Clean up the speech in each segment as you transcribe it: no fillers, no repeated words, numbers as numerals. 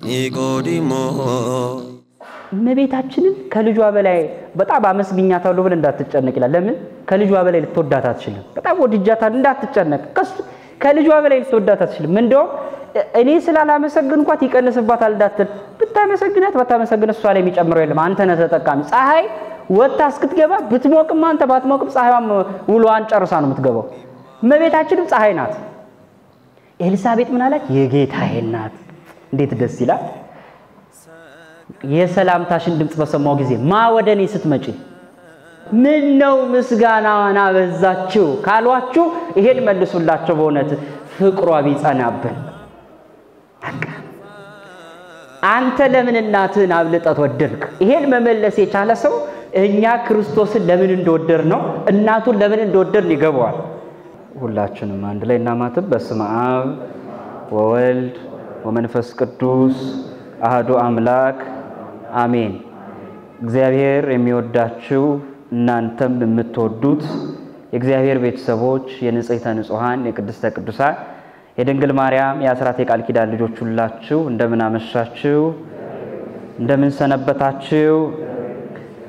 ኒቆዲሞስ እመቤታችንን ከልጇ በላይ በጣም አመስግኛታለሁ ብለህ እንዳትጨነቅ ይላል። ለምን ከልጇ በላይ ልትወዳት አትችልም? በጣም ወድጃታለሁ እንዳትጨነቅ። ከልጇ በላይ ልትወዳት አትችልም። እንደውም እኔ ስላላመሰግንኳት ይቀንስባታል እንዳትል፣ ብታመሰግናት ባታመሰግን እሷ ላይ የሚጨምረው የለም። አንተ ነህ ተጠቃሚ። ፀሐይ ወጣ እስክትገባ ብትሞቅም አንተ ባትሞቅም ፀሐይዋም ውሎዋን ጨርሳ ነው የምትገባው። እመቤታችንም ፀሐይ ናት። ኤልሳቤጥ ምን አለች? የጌታዬ ናት። እንዴት ደስ ይላል! የሰላምታሽን ድምጽ በሰማው ጊዜ ማ ወደኔ ስትመጪ ምን ነው ምስጋናዋን አበዛችው ካሏችሁ ይሄን መልሱላቸው። በእውነት ፍቅሯ ቢጸናብን አንተ ለምን እናትህን አብልጠት ወደድክ? ይሄን መመለስ የቻለ ሰው እኛ ክርስቶስን ለምን እንደወደድ ነው እናቱን ለምን እንደወደድን ይገባዋል። ሁላችንም አንድ ላይ እናማትብ። በስመ አብ ወወልድ ወመንፈስ ቅዱስ አሐዱ አምላክ አሜን። እግዚአብሔር የሚወዳችሁ እናንተም የምትወዱት የእግዚአብሔር ቤተሰቦች የንጽሕተ ንጹሃን የቅድስተ ቅዱሳን የድንግል ማርያም የአስራት የቃል ኪዳን ልጆች ሁላችሁ እንደምን አመሻችሁ? እንደምን ሰነበታችሁ?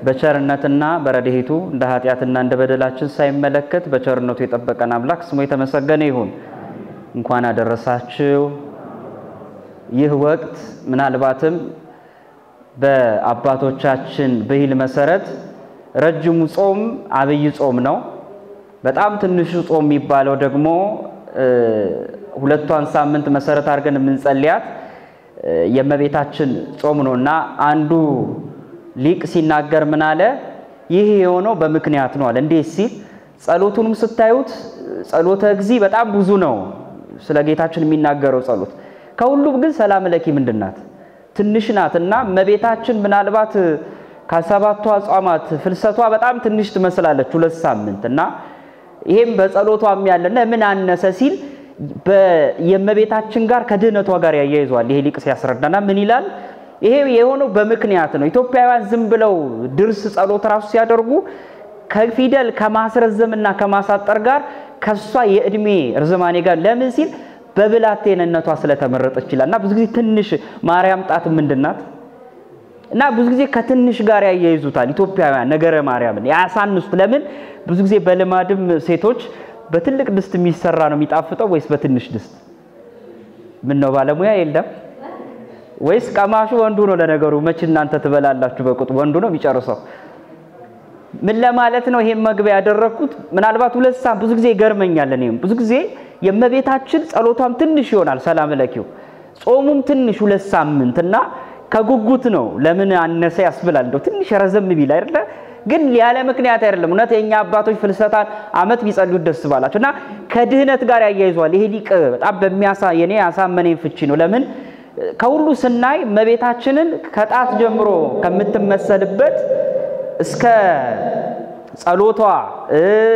በቸርነትና በረድኤቱ እንደ ኃጢአትና እንደ በደላችን ሳይመለከት በቸርነቱ የጠበቀን አምላክ ስሙ የተመሰገነ ይሁን። እንኳን አደረሳችሁ። ይህ ወቅት ምናልባትም በአባቶቻችን ብሂል መሰረት ረጅሙ ጾም አብይ ጾም ነው። በጣም ትንሹ ጾም የሚባለው ደግሞ ሁለቷን ሳምንት መሰረት አድርገን የምንጸልያት የእመቤታችን ጾም ነውና አንዱ ሊቅ ሲናገር ምን አለ? ይህ የሆነው በምክንያት ነው አለ። እንዴት ሲል ጸሎቱንም ስታዩት ጸሎተ እግዚእ በጣም ብዙ ነው ስለ ጌታችን የሚናገረው ጸሎት። ከሁሉም ግን ሰላም ለኪ ምንድናት? ትንሽ ናትና እመቤታችን ምናልባት ከሰባቱ አጽዋማት ፍልሰቷ በጣም ትንሽ ትመስላለች 2 ሳምንት እና ይሄም በጸሎቷም ያለና ምን አነሰ ሲል የእመቤታችን ጋር ከድህነቷ ጋር ያያይዟል። ይሄ ሊቅ ሲያስረዳና ምን ይላል? ይሄ የሆነው በምክንያት ነው። ኢትዮጵያውያን ዝም ብለው ድርስ ጸሎት ራሱ ሲያደርጉ ከፊደል ከማስረዘምና ከማሳጠር ጋር ከሷ የእድሜ ርዝማኔ ጋር ለምን ሲል በብላቴንነቷ ስለተመረጠች ይችላልና ብዙ ጊዜ ትንሽ ማርያም ጣት ምንድናት እና ብዙ ጊዜ ከትንሽ ጋር ያያይዙታል ኢትዮጵያውያን ነገረ ማርያምን ያሳንሱት። ለምን ብዙ ጊዜ በልማድም ሴቶች በትልቅ ድስት የሚሰራ ነው የሚጣፍጠው ወይስ በትንሽ ድስት? ምን ነው ባለሙያ የለም ወይስ ቀማሹ ወንዱ ነው? ለነገሩ መች እናንተ ትበላላችሁ በቁጥ ወንዱ ነው የሚጨርሰው። ምን ለማለት ነው ይሄን መግቢያ ያደረኩት? ምናልባት 2 ሳምንት ብዙ ጊዜ ይገርመኛል። እኔም ብዙ ጊዜ የእመቤታችን ጸሎቷም ትንሽ ይሆናል ሰላም ለኪው፣ ጾሙም ትንሽ 2 ሳምንትና ከጉጉት ነው ለምን አነሰ ያስብላል። እንደው ትንሽ ረዘም ቢል አይደለ? ግን ያለ ምክንያት አይደለም። እውነት የኛ አባቶች ፍልሰታን አመት ቢጸልዩት ደስ ባላቸውና ከድህነት ጋር ያያይዟል። ይሄ ሊቅ በጣም የኔ ያሳመነኝ ፍቺ ነው። ለምን ከሁሉ ስናይ እመቤታችንን ከጣት ጀምሮ ከምትመሰልበት እስከ ጸሎቷ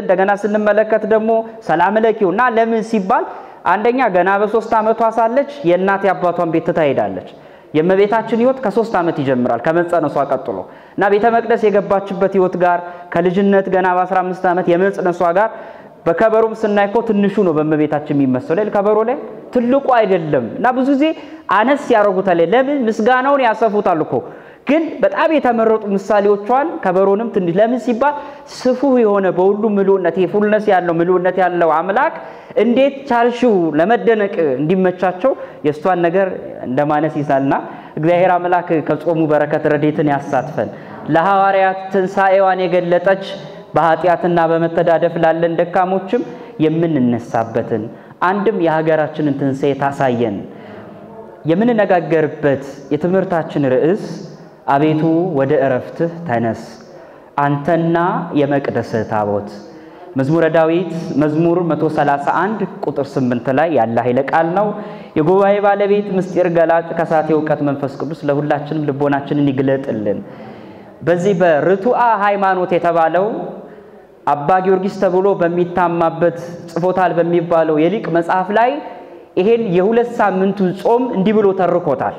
እንደገና ስንመለከት ደግሞ ሰላም ለኪውና ለምን ሲባል አንደኛ ገና በ3 ዓመቷ ሳለች የእናት ያባቷን ቤት ትታሄዳለች። የእመቤታችን ህይወት ከ3 ዓመት ይጀምራል ከመጸነሷ ቀጥሎ እና ቤተ መቅደስ የገባችበት ህይወት ጋር ከልጅነት ገና በ15 ዓመት የመጸነሷ ጋር በከበሮም ስናይኮ ትንሹ ነው በእመቤታችን የሚመስለው ከበሮ ላይ ትልቁ አይደለም እና ብዙ ጊዜ አነስ ያረጉታል። ለምን ምስጋናውን ያሰፉታል እኮ ግን በጣም የተመረጡ ምሳሌዎቿን ከበሮንም ትንሽ ለምን ሲባል ስፉህ የሆነ በሁሉ ምሉነት የፉልነስ ያለው ምሉነት ያለው አምላክ እንዴት ቻልሽው ለመደነቅ እንዲመቻቸው የሷን ነገር እንደማነስ ይሳልና እግዚአብሔር አምላክ ከጾሙ በረከት ረድኤትን ያሳትፈን። ለሐዋርያት ትንሳኤዋን የገለጠች በኃጢያትና በመተዳደፍ ላለን ደካሞችም የምንነሳበትን አንድም የሀገራችንን ትንሳኤ ታሳየን። የምንነጋገርበት የትምህርታችን ርዕስ አቤቱ ወደ ዕረፍትህ ተነስ አንተና የመቅደስህ ታቦት መዝሙረ ዳዊት መዝሙር 131 ቁጥር 8 ላይ ያለ ኃይለ ቃል ነው። የጉባኤ ባለቤት ምስጢር ገላጭ ከሳቴ ዕውቀት መንፈስ ቅዱስ ለሁላችንም ልቦናችንን ይግለጥልን። በዚህ በርቱዓ ሃይማኖት የተባለው አባ ጊዮርጊስ ተብሎ በሚታማበት ጽፎታል በሚባለው የሊቅ መጽሐፍ ላይ ይሄን የ2 ሳምንቱ ጾም እንዲህ ብሎ ተርኮታል።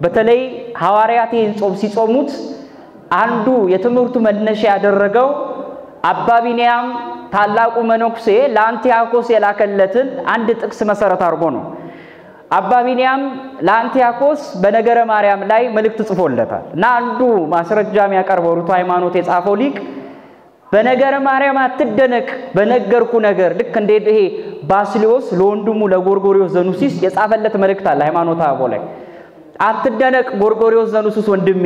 በተለይ ሐዋርያት ይህን ጾም ሲጾሙት አንዱ የትምህርቱ መነሻ ያደረገው አባ ቢንያም ታላቁ መነኩሴ ለአንቲያኮስ የላከለትን አንድ ጥቅስ መሰረት አድርጎ ነው። አባ ቢንያም ለአንቲያኮስ በነገረ ማርያም ላይ መልእክት ጽፎለታል እና አንዱ ማስረጃ የሚያቀርበው ርቱ ሃይማኖት የጻፈው ሊቅ በነገረ ማርያም አትደነቅ በነገርኩ ነገር ልክ እንደ ይሄ ባስሊዮስ ለወንድሙ ለጎርጎሪዮስ ዘኑሲስ የጻፈለት መልእክት አለ ሃይማኖተ አበው ላይ አትደነቅ ጎርጎሪዮስ ዘኑሲስ ወንድሜ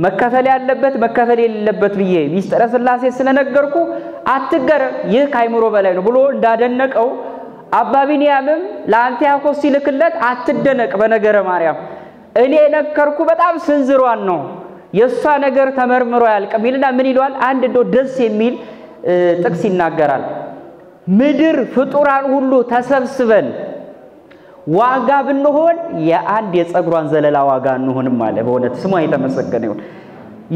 መከፈል ያለበት መከፈል የሌለበት ብዬ ሚስጥረ ሥላሴ ስለነገርኩ አትገረም ይህ ካይምሮ በላይ ነው ብሎ እንዳደነቀው አባ ቢንያምም ለአንቲያኮስ ሲልክለት አትደነቅ በነገረ ማርያም እኔ ነገርኩ በጣም ስንዝሯን ነው የሷ ነገር ተመርምሮ ያልቀሚልና ምን ይሏል አንድ ዶ ደስ የሚል ጥቅስ ይናገራል ምድር ፍጡራን ሁሉ ተሰብስበን ዋጋ ብንሆን የአንድ የጸጉሯን ዘለላ ዋጋ እንሆንም ማለት በእውነት ስሟ የተመሰገነ ይሁን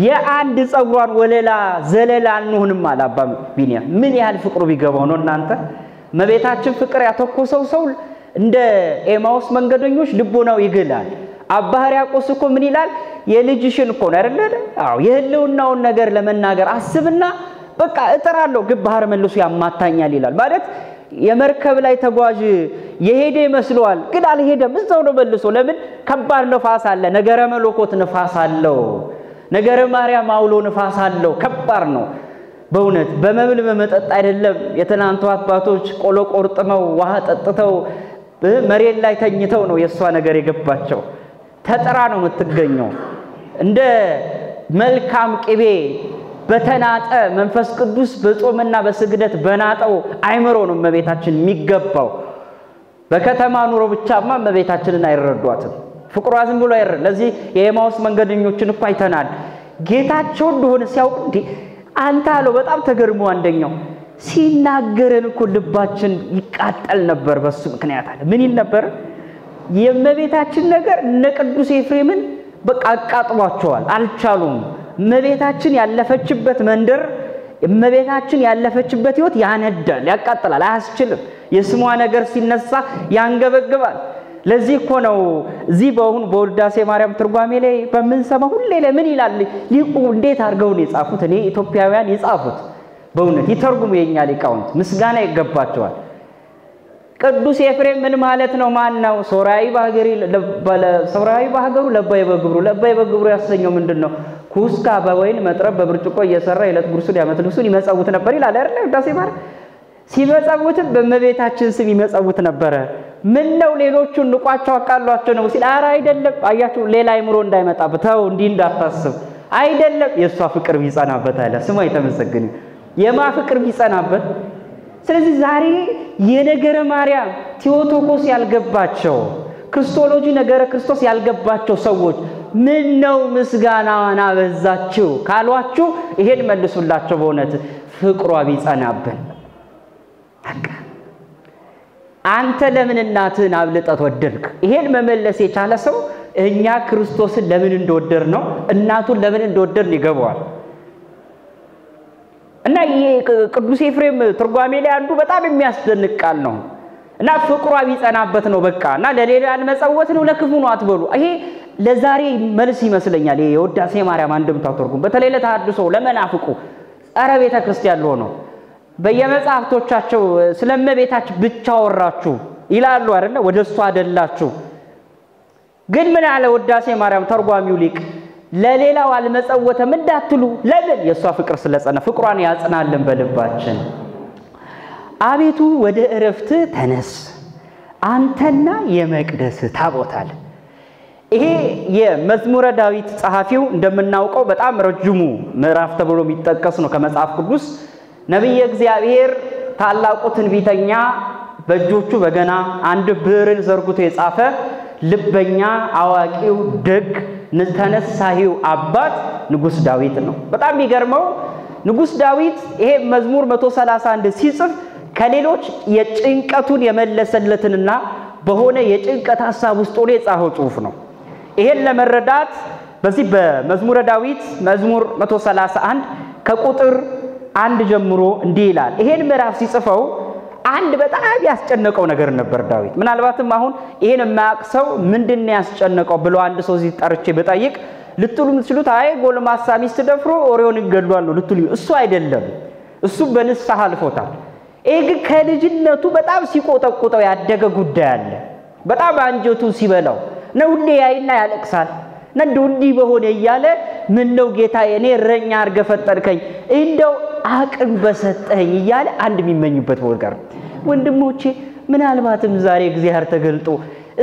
የአንድ ጸጉሯን ወለላ ዘለላ እንሆንም ማለት አባ ቢንያም ምን ያህል ፍቅሩ ቢገባው ነው እናንተ መቤታችን ፍቅር ያተኮሰው ሰው እንደ ኤማውስ መንገደኞች ልቦናው ይገላል አባ ሕርያቆስ እኮ ምን ይላል የልጅሽን እኮ ነው አይደል አዎ የህልውናውን ነገር ለመናገር አስብና በቃ እጥራለሁ ግን ባህር መልሶ ያማታኛል ይላል ማለት የመርከብ ላይ ተጓዥ የሄደ ይመስለዋል ግን አልሄደም እዛው ነው መልሶ ለምን ከባድ ነፋስ አለ ነገረ መለኮት ነፋስ አለው ነገረ ማርያም አውሎ ነፋስ አለው ከባድ ነው በእውነት በመብል በመጠጥ አይደለም የተናንቱ አባቶች ቆሎ ቆርጥመው ውሃ ጠጥተው መሬት ላይ ተኝተው ነው የሷ ነገር የገባቸው ተጠራ ነው የምትገኘው እንደ መልካም ቅቤ በተናጠ መንፈስ ቅዱስ በጾምና በስግደት በናጠው አይምሮ ነው መቤታችን የሚገባው በከተማ ኑሮ ብቻማ መቤታችንን አይረዷትም ፍቅሯ ዝም ብሎ አይረ ለዚህ የኤማውስ መንገደኞችን እኮ አይተናል ጌታቸው እንደሆነ ሲያውቁ እንዴ አንተ አለው በጣም ተገርሞ አንደኛው ሲናገረን እኮ ልባችን ይቃጠል ነበር በሱ ምክንያት አለ ምን ይል ነበር የመቤታችን ነገር እነ ቅዱስ ኤፍሬምን በቃ አቃጥሏቸዋል አልቻሉም መቤታችን ያለፈችበት መንደር መቤታችን ያለፈችበት ህይወት ያነዳል ያቃጥላል አያስችልም የስሟ ነገር ሲነሳ ያንገበግባል ለዚህ እኮ ነው እዚህ በውዳሴ ማርያም ትርጓሜ ላይ በመንሰማ ሁሌ ለምን ይላል ሊቁ እንዴት አርገው ነው የጻፉት እኔ ኢትዮጵያውያን የጻፉት በእውነት ይተርጉሙ የኛ ሊቃውንት ምስጋና ይገባቸዋል ቅዱስ ኤፍሬም ምን ማለት ነው ማን ነው ሶራይ በሀገሩ ለባይ በግብሩ ያሰኘው ምንድነው ኩስካ በወይን መጥረብ በብርጭቆ እየሰራ የለት ጉርሱን ያመት ልብሱን ይመጻውት ነበር ይላል አይደል ውዳሴ ማርያም ሲመጻውት በመቤታችን ስም ይመጻውት ነበር ምን ነው ሌሎቹን ንቋቸው አቃሏቸው ነው ሲል አራ አይደለም አያችሁ ሌላ አይምሮ እንዳይመጣበት ተው እንዲ እንዳታስብ አይደለም የሷ ፍቅር ቢጸናበት አለ ስሟ የተመሰገነ የማ ፍቅር ቢጸናበት ስለዚህ ዛሬ የነገረ ማርያም ቴዎቶኮስ ያልገባቸው ክርስቶሎጂ ነገረ ክርስቶስ ያልገባቸው ሰዎች ምን ነው ምስጋናዋን አበዛችሁ ካሏችሁ ይሄን መልሱላቸው በእውነት ፍቅሯ ቢጸናብን በቃ አንተ ለምን እናትህን አብልጠት ወደድክ ይሄን መመለስ የቻለ ሰው እኛ ክርስቶስን ለምን እንደወደር ነው እናቱን ለምን እንደወደር ይገባዋል እና ይሄ ቅዱስ ኤፍሬም ትርጓሜ ላይ አንዱ በጣም የሚያስደንቅ ቃል ነው እና ፍቅሯ ቢጸናበት ነው በቃ እና ለሌላ ያልመጸወት ነው ለክፉ ነው አትበሉ ይሄ ለዛሬ መልስ ይመስለኛል ይሄ የውዳሴ ማርያም አንድምታው ትርጉም በተለይ ለታድሶ ለመናፍቁ ጸረ ቤተ ክርስቲያን ሆኖ በየመጻፍቶቻቸው ስለመቤታችን ብቻ ወራችሁ ይላሉ አይደል ወደሱ አደላችሁ ግን ምን አለ ውዳሴ ማርያም ተርጓሚው ሊቅ ለሌላው አልመጸወተም እንዳትሉ ለምን የሷ ፍቅር ስለጸና ፍቅሯን ያጽናልን በልባችን አቤቱ ወደ እረፍት ተነስ አንተና የመቅደስ ታቦታል ይሄ የመዝሙረ ዳዊት ጸሐፊው እንደምናውቀው በጣም ረጅሙ ምዕራፍ ተብሎ የሚጠቀስ ነው ከመጽሐፍ ቅዱስ ነብይ እግዚአብሔር ታላቁ ትንቢተኛ በእጆቹ በገና አንድ ብዕርን ዘርግቶ የጻፈ ልበኛ አዋቂው ደግ ተነሳሂው አባት ንጉስ ዳዊት ነው በጣም የሚገርመው ንጉስ ዳዊት ይሄ መዝሙር 131 ሲጽፍ ከሌሎች የጭንቀቱን የመለሰለትንና በሆነ የጭንቀት ሐሳብ ውስጥ ሆኖ የጻፈው ጽሑፍ ነው ይሄን ለመረዳት በዚህ በመዝሙረ ዳዊት መዝሙር 131 ከቁጥር 1 ጀምሮ እንዲህ ይላል ይሄን ምዕራፍ ሲጽፈው አንድ በጣም ያስጨነቀው ነገር ነበር ዳዊት ምናልባትም አሁን ይሄን ማያቅሰው ምንድነው ያስጨነቀው ብሎ አንድ ሰው ሲጠርቼ በጣይቅ ልትሉ ምትችሉት አይ ጎልማሳ ሚስት ደፍሮ ኦሪዮን ይገድሏል ነው ልትሉ እሱ አይደለም እሱ በንስሐ አልፎታል ይሄ ከልጅነቱ በጣም ሲቆጠቁጠው ያደገ ጉዳይ አለ በጣም አንጀቱ ሲበላው ነው ሁሌ ያይና ያለቅሳል እንደው እንዲህ በሆነ ይያለ ምን ነው ጌታዬ እኔ እረኛ አድርገህ ፈጠርከኝ እንደው አቅም በሰጠኝ ይያለ አንድ የሚመኝበት ወርጋር ወንድሞቼ ምናልባትም ዛሬ እግዚአብሔር ተገልጦ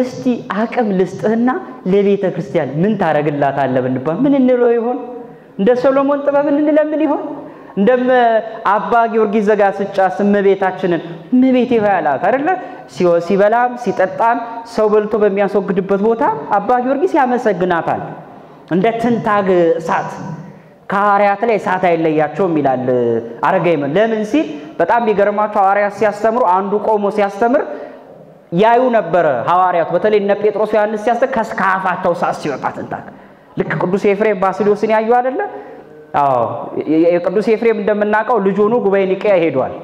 እስቲ አቅም ልስጥህና ለቤተ ክርስቲያን ምን ታረግላታለህ ብንባል ምን እንለው ይሆን እንደ ሰሎሞን ጥበብ እንለምን ይሆን እንደም አባ ጊዮርጊስ ዘጋስጫ እመቤታችንን እመቤቴ ባያላት አይደለ ሲበላም ሲጠጣም ሰው በልቶ በሚያስወግድበት ቦታ አባ ጊዮርጊስ ያመሰግናታል እንደ ትንታግ እሳት ከሐዋርያት ላይ እሳት አይለያቸውም ይላል አረጋይም ለምን ሲል በጣም ይገርማቸው ሐዋርያት ሲያስተምሩ አንዱ ቆሞ ሲያስተምር ያዩ ነበር ሐዋርያት በተለይ እነ ጴጥሮስ ዮሐንስ ሲያስተምር ከስካፋቸው እሳት ሲወጣ ትንታግ ልክ ቅዱስ ኤፍሬም ባስልዮስን ያዩ አይደለ የቅዱስ ኤፍሬም እንደምናቀው ልጅ ሆኖ ጉባኤ ኒቄያ ሄዷል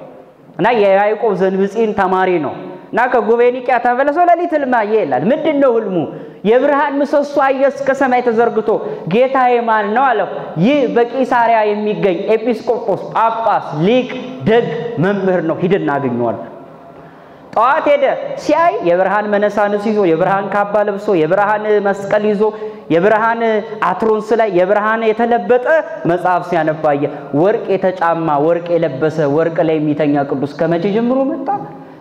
እና የያዕቆብ ዘንብጺን ተማሪ ነው እና ከጉባኤ ኒቄያ ተመለሰ ለሊት ህልም አየ ይላል ምንድነው ህልሙ የብርሃን ምሰሶ አየስ ከሰማይ ተዘርግቶ ጌታዬ ማን ነው አለው ይህ በቂሳሪያ የሚገኝ ኤጲስቆጶስ ጳጳስ ሊቅ ደግ መምህር ነው ሂድና አግኘዋል ጧት ሄደ ሲያይ የብርሃን መነሳንስ ይዞ የብርሃን ካባ ለብሶ የብርሃን መስቀል ይዞ የብርሃን አትሮንስ ላይ የብርሃን የተለበጠ መጽሐፍ ሲያነባየ ወርቅ የተጫማ ወርቅ የለበሰ ወርቅ ላይ የሚተኛ ቅዱስ ከመቼ ጀምሮ መጣ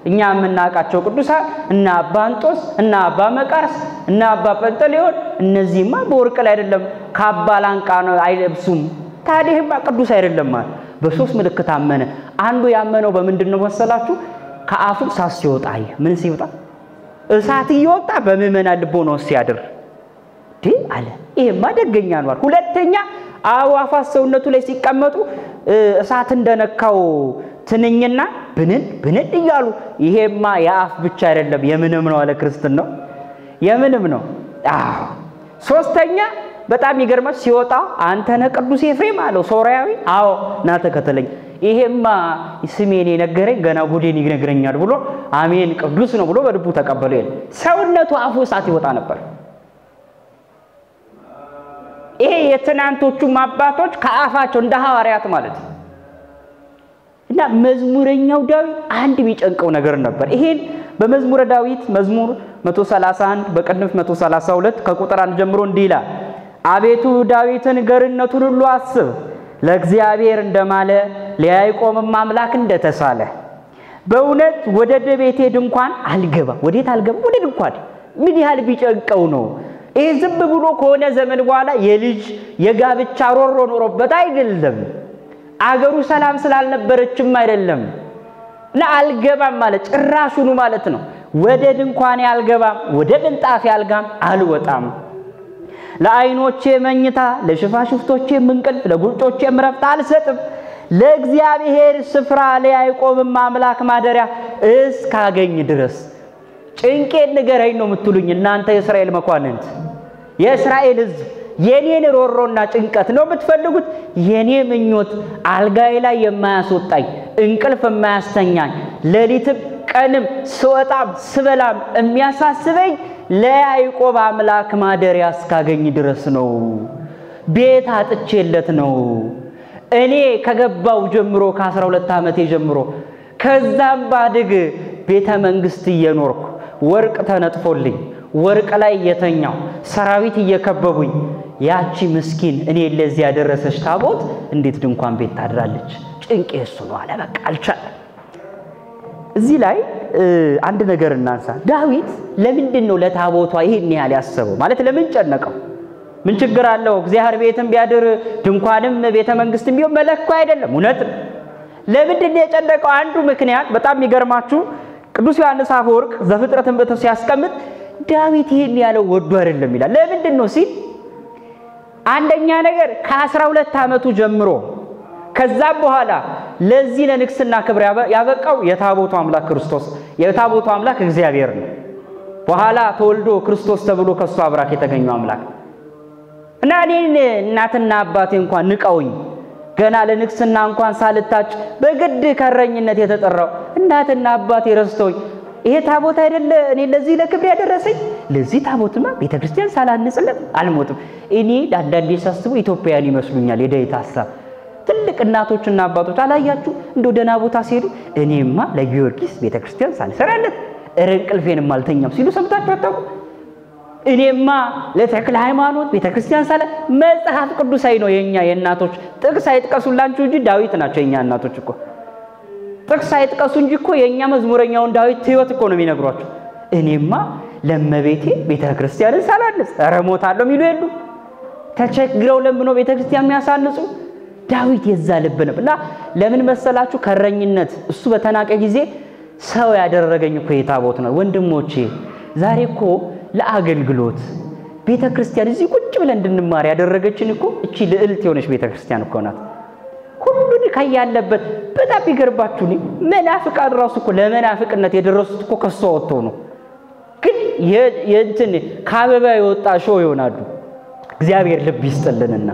እኛ የምናቃቸው ቅዱሳን እና አባ አንጦስ እና አባ መቃርስ እና አባ ጴንጠሌዎን እነዚህማ በወርቅ ላይ አይደለም ካባ ላንቃ ነው አይለብሱም ታዲያማ ቅዱስ አይደለም ማለት በሶስት ምልክት አመነ አንዱ ያመነው በምንድነው መሰላችሁ ከአፉ እሳት ሲወጣ ምን ሲወጣ እሳት ይወጣ በመመና ልቦና ሲያድር አለ ይሄማ ደገኛ ነው ሁለተኛ አዋፋት ሰውነቱ ላይ ሲቀመጡ እሳት እንደነካው ትንኝና ብንን ይያሉ ይሄማ ያፍ ብቻ አይደለም የምንም ነው አለ ክርስቲያኖ የምንም ነው ሶስተኛ በጣም ይገርማል ሲወጣ አንተ ነህ ቅዱስ ኤፍሬም አለው ሶሪያዊ አዎ ና ተከተለኝ ይሄማ ስሜን የነገረኝ ገና ጉዴን ይነግረኛል ብሎ አሜን ቅዱስ ነው ብሎ በልቡ ተቀበለ ሰውነቱ አፉ እሳት ይወጣ ነበር ይሄ የትናንቶቹ አባቶች ከአፋቸው እንደ ሐዋርያት ማለት እና መዝሙረኛው ዳዊት አንድ ቢጨንቀው ነገር ነበር ይሄን በመዝሙረ ዳዊት መዝሙር 131 በቅንፍ 132 ከቁጥር 1 ጀምሮ እንዲላል አቤቱ ዳዊትን ገርነቱን ሁሉ አስብ ለእግዚአብሔር እንደማለ ለያዕቆብም አምላክ እንደተሳለ በእውነት ወደ ቤቴ ድንኳን አልገባ ወዴት አልገባ ወደ ድንኳን ምን ያህል ቢጨንቀው ነው ይሄ ዝም ብሎ ከሆነ ዘመን በኋላ የልጅ የጋብቻ ሮሮ ኖሮበት አይደለም አገሩ ሰላም ስላልነበረችም አይደለም ለአልገባም ማለት ጭራሹኑ ማለት ነው ወደ ድንኳን ያልገባም ወደ ምንጣፍ ያልጋም አልወጣም ለአይኖቼ መኝታ ለሽፋሽፍቶቼ እንቅልፍ ለጉልጮቼ ረፍት አልሰጥም ለእግዚአብሔር ስፍራ ለያዕቆብም አምላክ ማደሪያ እስካገኝ ድረስ ጭንቄን ንገረኝ ነው የምትሉኝ እናንተ የእስራኤል መኳንንት የእስራኤል ሕዝብ የኔን ሮሮና ጭንቀት ነው የምትፈልጉት የኔ ምኞት አልጋይ ላይ የማያስወጣኝ እንቅልፍ የማያስተኛኝ ለሊትም ቀንም ስወጣም ስበላም የሚያሳስበኝ ለያዕቆብ አምላክ ማደሪያ እስካገኝ ድረስ ነው ቤት አጥቼለት ነው እኔ ከገባው ጀምሮ ከ12 ዓመቴ ጀምሮ ከዛም ባድግ ቤተ መንግስት እየኖርኩ ወርቅ ተነጥፎልኝ ወርቅ ላይ የተኛው ሰራዊት እየከበቡኝ ያቺ ምስኪን እኔ ለዚህ ያደረሰች ታቦት እንዴት ድንኳን ቤት ታድራለች ጭንቄ እሱ ነው አለ በቃ አልቻለም እዚህ ላይ አንድ ነገር እናንሳ ዳዊት ለምንድን ነው ለታቦቷ ይሄን ያህል ያሰበው ማለት ለምን ጨነቀው ምን ችግር አለው እግዚአብሔር ቤትም ቢያድር ድንኳንም ቤተ መንግስትም ቢሆን መለኩ አይደለም እውነት ለምንድን ነው የጨነቀው አንዱ ምክንያት በጣም ይገርማችሁ ቅዱስ ዮሐንስ አፈወርቅ ዘፍጥረትን በተስ ያስቀምጥ ዳዊት ይሄን ያለው ወዶ አይደለም ይላል ለምንድን ነው ሲል አንደኛ ነገር ከ12 ዓመቱ ጀምሮ ከዛም በኋላ ለዚህ ለንግስና ክብር ያበቃው የታቦቱ አምላክ ክርስቶስ የታቦቱ አምላክ እግዚአብሔር ነው በኋላ ተወልዶ ክርስቶስ ተብሎ ከሱ አብራክ የተገኘው አምላክ እና እኔን እናትና አባቴ እንኳን ንቀውኝ ገና ለንግስና እንኳን ሳልታጭ በግድ ከረኝነት የተጠራው እናትና አባቴ ረስተውኝ ይሄ ታቦት አይደለ እኔ ለዚህ ለክብር ያደረሰኝ ለዚህ ታቦትማ ቤተክርስቲያን ሳላንጽለት አልሞትም እኔ ዳንዳንዴ ሳስቡ ኢትዮጵያውያን ይመስሉኛል የዳዊት ሐሳብ ትልቅ እናቶችና አባቶች አላያችሁ እንደ ደና ቦታ ሲሄዱ እኔማ ለጊዮርጊስ ቤተክርስቲያን ሳልሰራለት እንቅልፌንም አልተኛም ሲሉ ሰምታችሁ አታውቁ? እኔማ ለተክለ ሃይማኖት ቤተክርስቲያን ሳለ መጽሐፍ ቅዱሳዊ ነው የኛ የእናቶች ጥቅስ አይጥቀሱላችሁ እንጂ ዳዊት ናቸው የኛ እናቶች እኮ ጥቅስ አይጥቀሱ እንጂ እኮ የኛ መዝሙረኛውን ዳዊት ህይወት እኮ ነው የሚነግሯችሁ እኔማ ለመቤቴ ቤተክርስቲያንን ሳላንጽ ረሞታለሁ የሚሉ የሉ ተቸግረው ለምኖ ቤተክርስቲያን የሚያሳንጹ ዳዊት የዛ ልብ ነውና ለምን መሰላችሁ ከረኝነት እሱ በተናቀ ጊዜ ሰው ያደረገኝ እኮ የታቦት ነው ወንድሞቼ ዛሬ እኮ ለአገልግሎት ቤተክርስቲያን እዚህ ቁጭ ብለን እንድንማር ያደረገችን እኮ እቺ ልዕልት የሆነች ቤተክርስቲያን እኮ ናት ሁሉን ካያለበት በጣም ይገርባችሁ ነው መናፍቃን ራሱ እኮ ለመናፍቅነት የደረሱት እኮ ከሷ ወጥቶ ነው ግን የእንትን ካበባ የወጣ ሾው ይሆናሉ እግዚአብሔር ልብ ይስጥልንና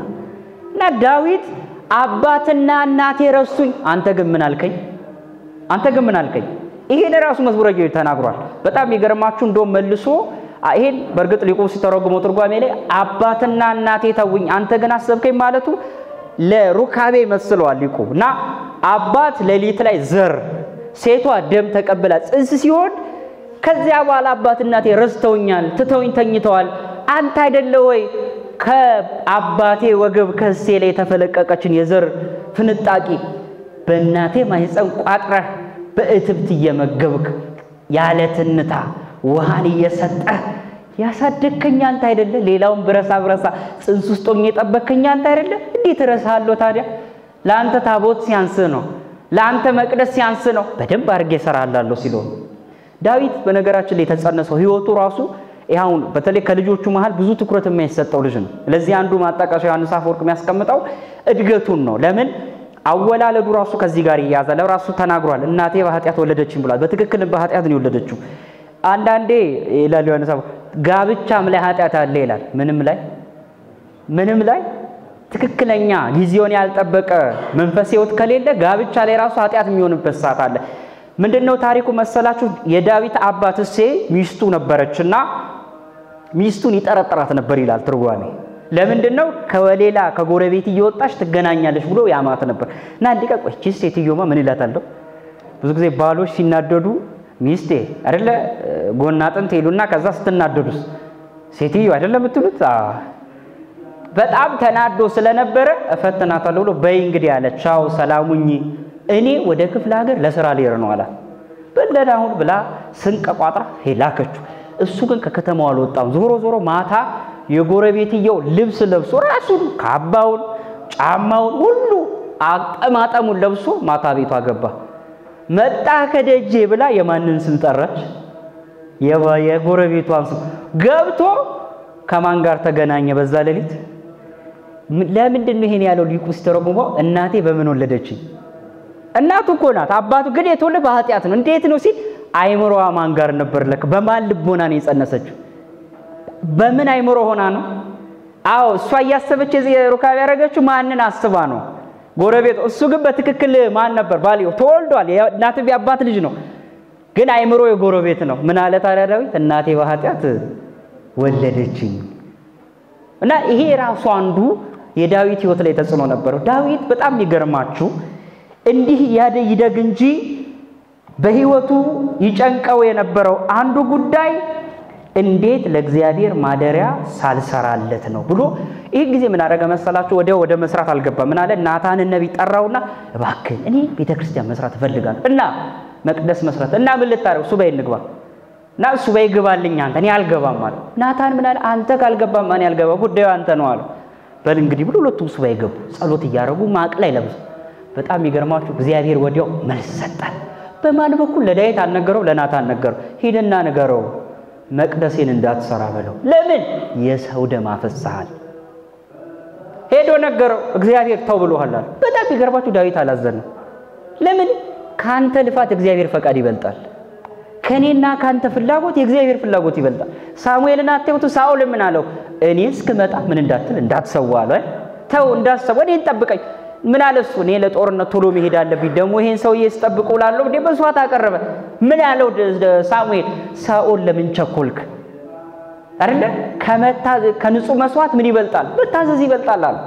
እና ዳዊት አባትና እናቴ ረሱኝ አንተ ግን ምን አልከኝ ይሄ ለራሱ መዝሙረኛው ተናግሯል በጣም ይገርማችሁ እንደውም መልሶ ይሄን በርግጥ ሊቁ ሲተረጉመው ትርጓሜ ላይ አባትና እናቴ ተውኝ አንተ ግን አሰብከኝ ማለቱ ለሩካቤ መስሏል ሊቁና አባት ለሊት ላይ ዘር ሴቷ ደም ተቀበላ ጽንስ ሲሆን ከዚያ በኋላ አባት እናቴ ረስተውኛል ትተውኝ ተኝተዋል አንተ አይደለ ወይ ከአባቴ ወገብ ከሴ ላይ ተፈለቀቀችን የዘር ፍንጣቂ በእናቴ ማህፀን ቋጥረህ በእትብት እየመገብክ ያለትንታ ውሃን እየሰጠህ ያሳደከኝ አንተ አይደለ ሌላውን ብረሳ ጽንስ ውስጥ ሆኜ ጠበከኝ አንተ አይደለ እንዴት ረሳለሁ ታዲያ ላንተ ታቦት ሲያንስ ነው ላንተ መቅደስ ሲያንስ ነው በደንብ አርጌ ሰራላለሁ ሲሉ ዳዊት በነገራችን ላይ ተጸነሰው ህይወቱ ራሱ ያው በተለይ ከልጆቹ መሃል ብዙ ትኩረት የማይሰጠው ልጅ ነው ለዚህ አንዱ ማጣቀሻ ዮሐንስ አፈወርቅ የሚያስቀምጠው እድገቱን ነው ለምን አወላለዱ ራሱ ከዚህ ጋር ይያዛል ለራሱ ተናግሯል እናቴ በኃጢአት ወለደችኝ ብሏል በትክክል በኃጢአት ነው የወለደችው አንዳንዴ ይላል ዮሐንስ ጋብቻም ላይ ኃጢአት አለ ይላል ምንም ላይ ትክክለኛ ጊዜውን ያልጠበቀ መንፈስ ህይወት ከሌለ ጋብቻ ላይ ራሱ ኃጢአት የሚሆንበት ሰዓት አለ ምንድነው ታሪኩ መሰላችሁ የዳዊት አባት እሴይ ሚስቱ ነበረችና ሚስቱን ይጠረጥራት ነበር ይላል ትርጓሜ ለምንድነው ከወሌላ ከጎረቤት እየወጣች ትገናኛለች ብሎ ያማት ነበር እና እንዲቀቆች ሴትዮማ ምን ይላታለው ብዙ ጊዜ ባሎች ሲናደዱ ሚስቴ አይደለ ጎናጥንት ይሉና ከዛ ስትናደዱስ ሴትዮ አይደለ ምትሉት በጣም ተናዶ ስለነበረ እፈተናታለሁ ብሎ በይ እንግዲህ አለ ቻው ሰላሙኝ እኔ ወደ ክፍለ ሀገር ለሥራ ልሄድ ነው አለ በለዳሁን ብላ ስንቀቋጥራ ሄላከችው እሱ ግን ከከተማው አልወጣም ዞሮ ማታ የጎረቤትየው ልብስ ለብሶ ራሱን ካባውን ጫማውን ሁሉ አቀማጠሙን ለብሶ ማታ ቤቷ ገባ መጣ ከደጄ ብላ የማንን ስም ጠራች የጎረቤቷን ስም ገብቶ ከማን ጋር ተገናኘ በዛ ሌሊት ለምንድነው ይሄን ያለው ሊቁ ሲተረጉመው እናቴ በምን ወለደችኝ እናቱ እኮ ናት አባቱ ግን የተወለደ በኃጢአት ነው እንዴት ነው ሲል አይምሮዋ ማን ጋር ነበር ለክ በማን ልቦና ነው የጸነሰችው በምን አይምሮ ሆና ነው አዎ እሷ ያሰበች የሩካቤ ያረጋችሁ ማንን አስባ ነው ጎረቤት እሱ ግን በትክክል ማን ነበር ባልየው ተወልዷል እናቱ ቢያባት ልጅ ነው ግን አይምሮ የጎረቤት ነው ምን አለ ታዲያ ዳዊት እናቴ በኃጢአት ወለደችኝ እና ይሄ ራሱ አንዱ የዳዊት ህይወት ላይ ተጽኖ ነበር ዳዊት በጣም ይገርማችሁ እንዲህ ይደግ እንጂ በህይወቱ ይጨንቀው የነበረው አንዱ ጉዳይ እንዴት ለእግዚአብሔር ማደሪያ ሳልሰራለት ነው ብሎ ይሄ ጊዜ ምን አረገ መሰላችሁ ወደ መስራት አልገባ ምን አለ ናታን ነብይ ጠራውና እባክህ እኔ ቤተክርስቲያን መስራት ፈልጋለሁ እና መቅደስ መስራት እና ምን ልታረው ሱባኤ እንግባ እና ሱባኤ ግባልኝ አንተ እኔ አልገባም ማለት ናታን ምን አለ አንተ ካልገባም ማን ያልገባ ጉዳዩ አንተ ነው አለ በል እንግዲህ ብሎ ሁለቱም ሱባኤ ገቡ ጸሎት ያያረጉ ማቅላይ ለብሱ በጣም ይገርማችሁ እግዚአብሔር ወዲያው መልስ ሰጠ በማን በኩል ለዳዊት አልነገረው ለናታን ነገረው ሄደና ነገረው መቅደሴን እንዳትሰራ በለው ለምን የሰው ደም አፈሳሃል ሄዶ ነገረው እግዚአብሔር ተው ብሎሃል በጣም ይገርማችሁ ዳዊት አላዘነ ለምን ካንተ ልፋት እግዚአብሔር ፈቃድ ይበልጣል ከኔና ካንተ ፍላጎት የእግዚአብሔር ፍላጎት ይበልጣል ሳሙኤልን አጥተውቱ ሳኦል ምን አለው እኔ እስከመጣ ምን እንዳትሰዋ አለው ተው እንዳትሰዋ እኔን ጠብቀኝ ምን አለሱ እኔ ለጦርነት ቶሎ መሄድ አለብኝ ደሞ ይሄን ሰውዬ ስጠብቀው ላለው እንደ በሷት አቀረበ ምን ያለው ሳሙኤል ሳኦል ለምን ቸኮልክ አይደለ ከንጹህ መስዋዕት ምን ይበልጣል መታዘዝ ይበልጣል አለ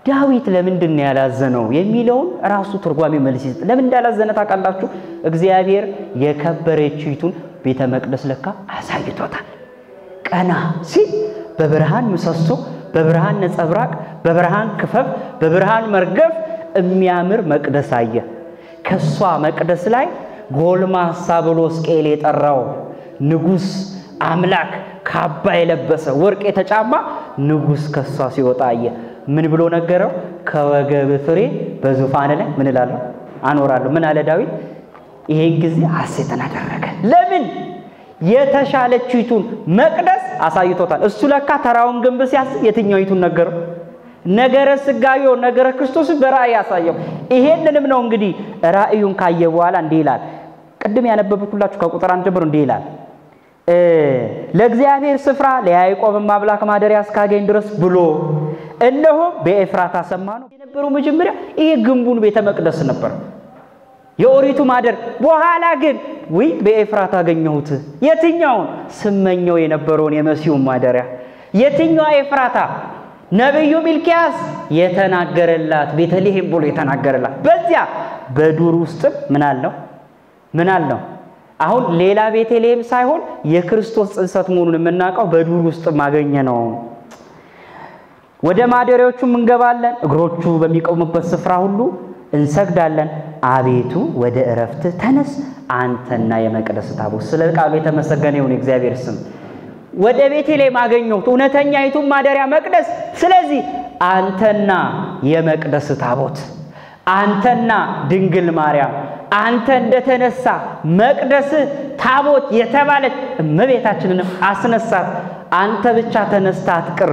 ዳዊት ለምንድን ነው ያላዘነው የሚለውን ራሱ ትርጓሜ መልስ ይሰጥ። ለምን እንዳላዘነ ታውቃላችሁ? እግዚአብሔር የከበረችይቱን ቤተ መቅደስ ለካ አሳይቶታል። ቀና ሲል በብርሃን ምሰሶ፣ በብርሃን ነጸብራቅ፣ በብርሃን ክፈፍ፣ በብርሃን መርገፍ የሚያምር መቅደስ አየ። ከሷ መቅደስ ላይ ጎልማሳ ብሎ ሕዝቅኤል የጠራው ንጉስ አምላክ ካባ የለበሰ ወርቅ የተጫማ ንጉስ ከሷ ሲወጣ አየ። ምን ብሎ ነገረው? ከወገብ ፍሬ በዙፋን ላይ ምን እላለሁ አኖራለሁ። ምን አለ ዳዊት? ይሄን ጊዜ ሐሴትን አደረገ። ለምን? የተሻለችይቱን መቅደስ አሳይቶታል። እሱ ለካ ተራውን ግንብ ሲያስብ የትኛይቱን ነገረው? ነገረ ስጋዊው ነገረ ክርስቶስ በራእይ ያሳየው። ይሄንንም ነው እንግዲህ ራእዩን ካየ በኋላ እንዲህ ይላል። ቅድም ያነበብኩላችሁ ከቁጥር 1 ጀምሮ እንዲህ ይላል። ለእግዚአብሔር ስፍራ ለያዕቆብ አምላክ ማደሪያ እስካገኝ ድረስ ብሎ እነሆ በኤፍራታ ሰማነው። የነበረው መጀመሪያ ይሄ ግንቡን ቤተ መቅደስ ነበር የኦሪቱ ማደር። በኋላ ግን ወይ በኤፍራታ አገኘሁት። የትኛውን? ስመኘው የነበረውን የመሲሁን ማደሪያ። የትኛው ኤፍራታ? ነብዩ ሚልኪያስ የተናገረላት ቤተልሔም ብሎ የተናገረላት። በዚያ በዱር ውስጥ ምን አለው? አሁን ሌላ ቤተልሔም ሳይሆን የክርስቶስ ጽንሰት መሆኑን የምናውቀው በዱር ውስጥ ማገኘ ነው። ወደ ማደሪያዎቹም እንገባለን፣ እግሮቹ በሚቆሙበት ስፍራ ሁሉ እንሰግዳለን። አቤቱ ወደ እረፍት ተነስ አንተና የመቅደስ ታቦት። ስለ ቃሉ የተመሰገነ ይሁን እግዚአብሔር ስም። ወደ ቤተልሔም አገኘሁት እውነተኛይቱ ማደሪያ መቅደስ። ስለዚህ አንተና የመቅደስ ታቦት፣ አንተና ድንግል ማርያም፣ አንተ እንደተነሳ መቅደስ ታቦት የተባለች እመቤታችንን አስነሳት። አንተ ብቻ ተነስታ አትቅር፣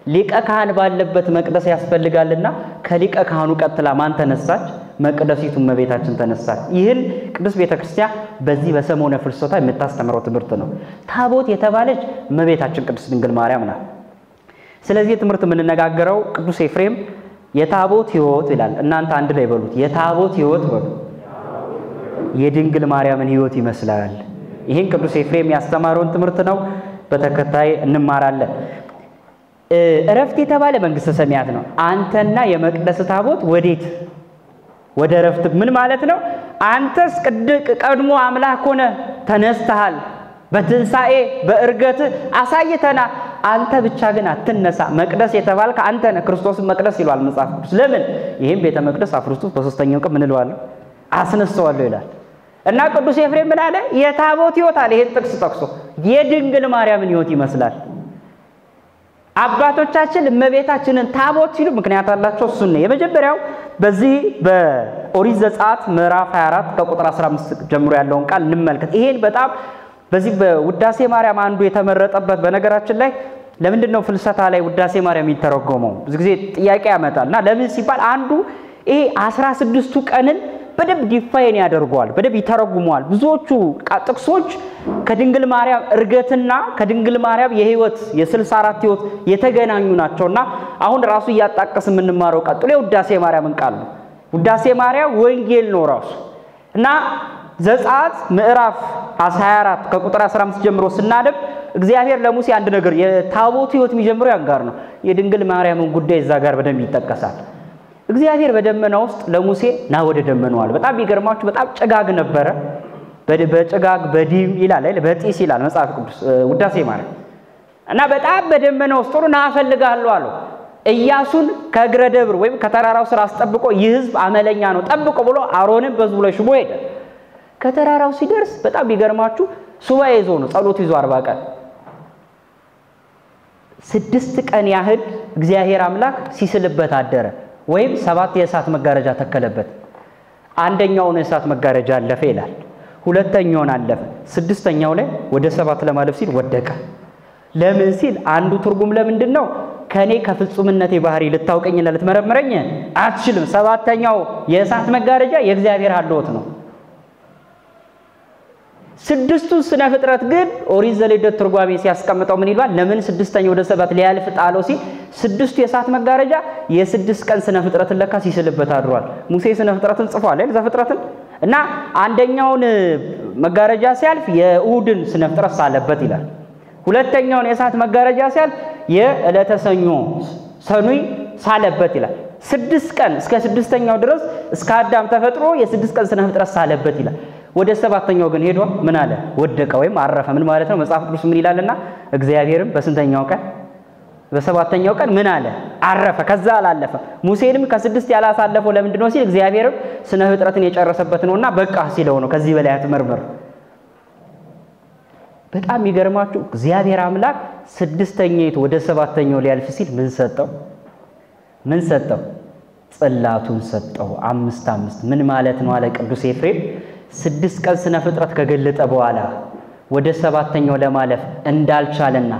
ሊቀ ካህን ባለበት መቅደስ ያስፈልጋልና ከሊቀ ካህኑ ቀጥላ ማን ተነሳች? መቅደሲቱ እመቤታችን ተነሳች። ይህን ቅዱስ ቤተክርስቲያን በዚህ በሰሞነ ፍልሰታ የምታስተምረው ትምህርት ነው። ታቦት የተባለች እመቤታችን ቅድስት ድንግል ማርያም ናት። ስለዚህ ትምህርት የምንነጋገረው ቅዱስ ኤፍሬም የታቦት ሕይወት ይላል። እናንተ አንድ ላይ በሉት፣ የታቦት ሕይወት በሉ። የድንግል ማርያምን ሕይወት ይመስላል። ይህን ቅዱስ ኤፍሬም ያስተማረውን ትምህርት ነው በተከታይ እንማራለን። እረፍት የተባለ መንግስተ ሰማያት ነው። አንተና የመቅደስ ታቦት ወዴት? ወደ እረፍት። ምን ማለት ነው? አንተስ ቀድሞ አምላክ ሆነ ተነስተሃል፣ በትንሳኤ በእርገት አሳይተና፣ አንተ ብቻ ግን አትነሳ። መቅደስ የተባልከ አንተ ነህ። ክርስቶስን መቅደስ ይሏል መጽሐፍ ቅዱስ። ለምን? ይሄን ቤተ መቅደስ አፍርሱ በሶስተኛው ቀን ምን እለዋለሁ አስነሳዋለሁ ይላል። እና ቅዱስ ኤፍሬም ምን አለ? የታቦት ሕይወት አለ። ይሄን ጥቅስ ጠቅሶ የድንግል ማርያምን ሕይወት ይመስላል። አባቶቻችን እመቤታችንን ታቦት ሲሉ ምክንያት አላቸው። እሱ ነው የመጀመሪያው። በዚህ በኦሪት ዘጸአት ምዕራፍ 24 ከቁጥር 15 ጀምሮ ያለውን ቃል እንመልከት። ይሄን በጣም በዚህ በውዳሴ ማርያም አንዱ የተመረጠበት። በነገራችን ላይ ለምንድን ነው ፍልሰታ ላይ ውዳሴ ማርያም የሚተረጎመው? ብዙ ጊዜ ጥያቄ ያመጣልና ለምን ሲባል አንዱ ይሄ 16ቱ ቀንን በደንብ ዲፋይን ያደርገዋል፣ በደንብ ይተረጉመዋል። ብዙዎቹ ጥቅሶች ከድንግል ማርያም እርገትና ከድንግል ማርያም የህይወት የ64 ህይወት የተገናኙ ናቸውና አሁን ራሱ ያጣቀስ የምንማረው ቀጥሎ የውዳሴ ማርያምን ቃል ነው። ውዳሴ ማርያም ወንጌል ነው ራሱ እና ዘጸአት ምዕራፍ 24 ከቁጥር 15 ጀምሮ ስናደብ እግዚአብሔር ለሙሴ አንድ ነገር የታቦት ህይወት የሚጀምረው ያን ጋር ነው። የድንግል ማርያምን ጉዳይ እዛ ጋር በደንብ ይጠቀሳል። እግዚአብሔር በደመና ውስጥ ለሙሴ ና ወደ ደመናው አለ። በጣም ይገርማችሁ፣ በጣም ጭጋግ ነበረ። በጭጋግ በዲም ይላል አይደል? በጢስ ይላል መጽሐፍ ቅዱስ ውዳሴ ማርያም እና በጣም በደመና ውስጥ ሆኖ ና እፈልግሃለሁ አለው። ኢያሱን ከእግረ ደብር ወይም ከተራራው ስራ አስጠብቆ ይህ ህዝብ አመለኛ ነው ጠብቆ ብሎ አሮንን በዙ ላይ ሽቦ ሄደ። ከተራራው ሲደርስ በጣም ይገርማችሁ ሱባኤ ይዞ ነው ጸሎት ይዞ 40 ቀን 6 ቀን ያህል እግዚአብሔር አምላክ ሲስልበት አደረ። ወይም 7 የእሳት መጋረጃ ተከለበት። አንደኛውን የእሳት መጋረጃ አለፈ ይላል፣ ሁለተኛውን አለፈ፣ 6ኛው ላይ ወደ 7 ለማለፍ ሲል ወደቀ። ለምን ሲል አንዱ ትርጉም ለምንድን ነው? ከኔ ከፍጹምነቴ ባህሪ ልታውቀኝና ልትመረምረኝ አትችልም። 7ኛው የእሳት መጋረጃ የእግዚአብሔር ሀልዎት ነው። 6ቱ ስነ ፍጥረት ግን ኦሪት ዘልደት ትርጓሜ ሲያስቀምጠው ምን ይላል? ለምን 6ኛው ወደ 7 ሊያልፍ ጣለው ሲል 6ቱ የእሳት መጋረጃ የ6 ቀን ስነ ፍጥረትን ለካ ሲስልበት አድሯል። ሙሴ ስነ ፍጥረትን ጽፏል አይደል? ዘፍጥረትን እና አንደኛውን መጋረጃ ሲያልፍ የእሁድን ስነ ፍጥረት ሳለበት ይላል። ሁለተኛውን የእሳት መጋረጃ ሲያልፍ የዕለተ ሰኞ ሰኑይ ሳለበት ይላል። 6 ቀን እስከ 6ኛው ድረስ እስከ አዳም ተፈጥሮ የ6 ቀን ስነ ፍጥረት ሳለበት ይላል ወደ 7ኛው ግን ሄዶ ምን አለ ወደቀ ወይም አረፈ ምን ማለት ነው መጽሐፍ ቅዱስ ምን ይላልና እግዚአብሔርም በስንተኛው ቀን በ7ኛው ቀን ምን አለ አረፈ ከዛ አላለፈ ሙሴንም ከ6 ያላሳለፈው ለምንድነው ሲል እግዚአብሔርም ስነ ፍጥረትን የጨረሰበት ነውና በቃ ሲለው ነው ከዚህ በላይ አትመርመር በጣም ይገርማችሁ እግዚአብሔር አምላክ 6ኛይቱ ወደ 7ኛው ሊያልፍ ሲል ምን ሰጠው ጽላቱን ሰጠው 5 ምን ማለት ነው አለ ቅዱስ ኤፍሬም 6 ቀን ስነ ፍጥረት ከገለጠ በኋላ ወደ 7ኛው ለማለፍ እንዳልቻለና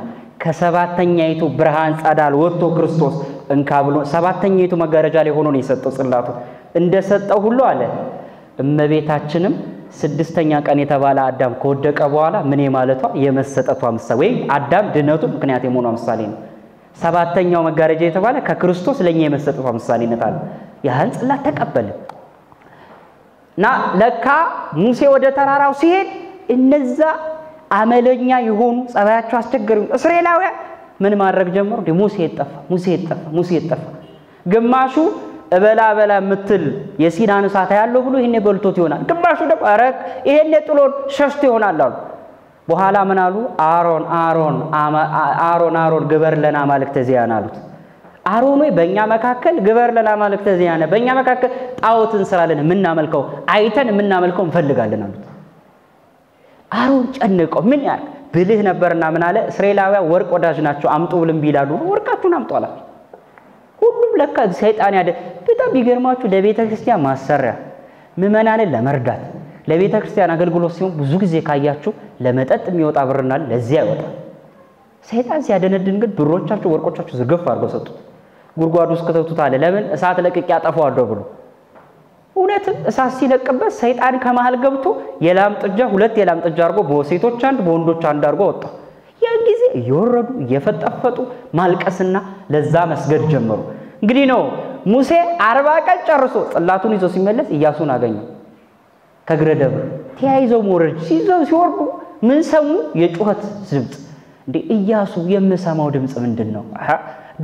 ከ7ኛይቱ ብርሃን ጻዳል ወጥቶ ክርስቶስ እንካብሎ 7ኛይቱ መጋረጃ ላይ ሆኖ ነው የሰጠው ጽላቱ እንደሰጠው ሁሉ አለ እመቤታችንም 6ኛ ቀን የተባለ አዳም ከወደቀ በኋላ ምን የማለቷ የመሰጠቷ ምሳሌ ወይ አዳም ድነቱ ምክንያት የሆነ ምሳሌ ነው 7ኛው መጋረጃ የተባለ ከክርስቶስ ለኛ የመሰጠቷ ምሳሌነት አለ ያን ጽላት ተቀበለ ና ለካ ሙሴ ወደ ተራራው ሲሄድ እነዛ አመለኛ ይሆኑ ጸባያቸው አስቸገሩ እስራኤላውያን ምን ማድረግ ጀመሩ ሙሴ ይጠፋ ግማሹ እበላ ምትል የሲናን እሳት ያለው ብሎ ይሄን በልቶት ይሆናል ግማሹ ደግሞ አረክ ይሄን ጥሎን ሸሽቶ ይሆናል አሉ በኋላ ምን አሉ አሮን ግበር ለና ማለክተ ዚያን አሉት አሮን ወይ በእኛ መካከል ግበር ለና ማለክተ ዚያን በእኛ መካከል ጣዖትን ስራለን ምናመልከው አይተን ምናመልከው እንፈልጋለን አሉት አሮን ጨነቀው ምን ያል ብልህ ነበርና ምን አለ እስራኤላውያን ወርቅ ወዳጅ ናቸው አምጡ ብለም ቢላሉ ወርቃችሁን አምጡ አላቸው ሁሉም ለካ ሰይጣን ያደ በጣም ይገርማችሁ ለቤተ ክርስቲያን ማሰሪያ ምእመናንን ለመርዳት ለቤተ ክርስቲያን አገልግሎት ሲሆን ብዙ ጊዜ ካያችሁ ለመጠጥ የሚወጣ ብርና ለዚያ ይወጣ ሰይጣን ሲያደነድን ግን ብሮቻቸው ወርቆቻቸው ዝገፍ አድርገው ሰጡት ጉርጓዱ ውስጥ ከተቱት አለ ለምን እሳት ለቅቅ ያጠፋዋለሁ ብሎ እውነትም እሳት ሲለቅበት ሰይጣን ከመሃል ገብቶ የላም ጥጃ ሁለት የላም ጥጃ አድርጎ በሴቶች አንድ በወንዶች አንድ አድርጎ ወጣ ያን ጊዜ እየወረዱ እየፈጠፈጡ ማልቀስና ለዛ መስገድ ጀመሩ እንግዲህ ነው ሙሴ 40 ቀን ጨርሶ ጽላቱን ይዞ ሲመለስ ኢያሱን አገኘው ከግረደብር ተያይዘው ሞረድ ሲወርዱ ምን ሰሙ የጩኸት ድምጽ እንዴ ኢያሱ የምሰማው ድምጽ ምንድነው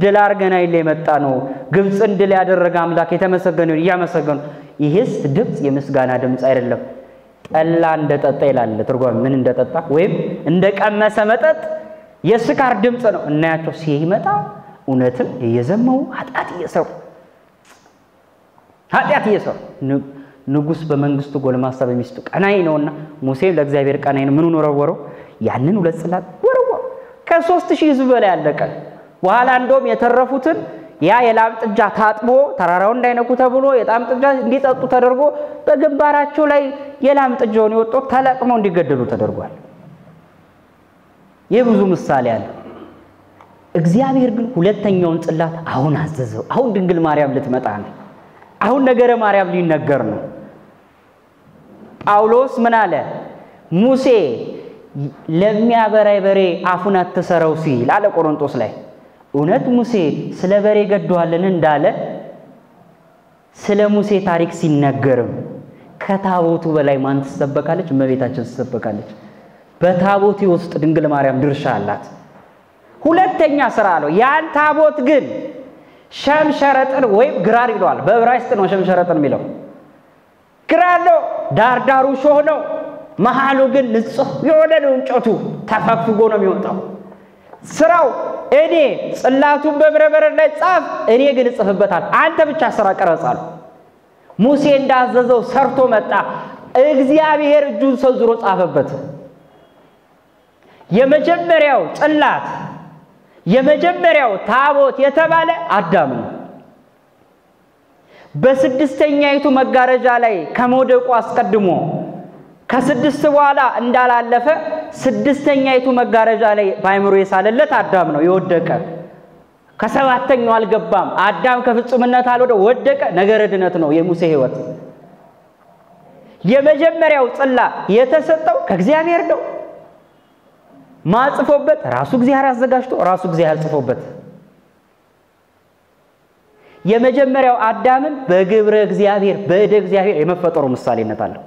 ድል አርገና ይመጣ ነው ግብጽን ድል ያደረገ አምላክ የተመሰገነው ያመሰገኑ ይሄስ ድምጽ የምስጋና ድምጽ አይደለም ጠላ እንደጠጣ ይላል ትርጓሜ ምን እንደጠጣ ወይም እንደቀመሰ መጠጥ የስካር ድምጽ ነው እናያቸው ሲይመጣ እውነትም የዘመው ኃጢአት እየሰሩ ንጉስ በመንግስቱ ጎልማሳ በሚስቱ ቀናይ ነውና ሙሴ ለእግዚአብሔር ቀናይ ነው ምኑን ወረወረው ያንን ሁለት ጽላት ወረወረው ከ3000 ህዝብ በላይ ያለቀ በኋላ እንደውም የተረፉትን ያ የላም ጥጃ ታጥቦ ተራራው እንዳይነኩ ተብሎ የላም ጥጃ እንዲጠጡ ተደርጎ በግንባራቸው ላይ የላም ጥጃውን ይወጣው ተለቅመው እንዲገደሉ ተደርጓል የብዙ ምሳሌ አለ እግዚአብሔር ግን ሁለተኛውን ጽላት አሁን አዘዘው አሁን ድንግል ማርያም ልትመጣ ነው አሁን ነገረ ማርያም ሊነገር ነው ጳውሎስ ምን አለ ሙሴ ለሚያበራይ በሬ አፉን አትሰረው ሲል አለ ቆሮንቶስ ላይ እውነት ሙሴ ስለ በሬ ገደዋልን እንዳለ ስለ ሙሴ ታሪክ ሲነገርም ከታቦቱ በላይ ማን ተሰበካለች እመቤታችን ተሰበካለች በታቦቱ ውስጥ ድንግል ማርያም ድርሻ አላት ሁለተኛ ስራ ነው ያን ታቦት ግን ሸምሸረጥን ወይ ግራር ይሏል በዕብራይስጥ ነው ሸምሸረጥን የሚለው ግራር ነው ዳርዳሩ ሾህ ነው መሃሉ ግን ንጹህ የሆነ ነው እንጨቱ ተፈፍጎ ነው የሚወጣው ስራው እኔ ጽላቱን በብረበረድ ላይ ጻፍ እኔ ግን ጽፍበታል አንተ ብቻ ስራ ቀረጻሉ ሙሴ እንዳዘዘው ሰርቶ መጣ እግዚአብሔር እጁን ሰዝሮ ጻፈበት የመጀመሪያው ጽላት የመጀመሪያው ታቦት የተባለ አዳም ነው በስድስተኛይቱ መጋረጃ ላይ ከመውደቁ አስቀድሞ ከስድስት በኋላ እንዳላለፈ ስድስተኛይቱ መጋረጃ ላይ ባይምሮ የሳለለት አዳም ነው የወደቀ ከሰባተኛው አልገባም አዳም ከፍጹምነት አልወደ ወደቀ ነገረ ድነት ነው የሙሴ ህይወት የመጀመሪያው ጽላት የተሰጠው ከእግዚአብሔር ነው ማጽፎበት ራሱ እግዚአብሔር አዘጋጅቶ ራሱ እግዚአብሔር ጽፎበት የመጀመሪያው አዳምን በግብረ እግዚአብሔር በእደ እግዚአብሔር የመፈጠሩ ምሳሌነት አለው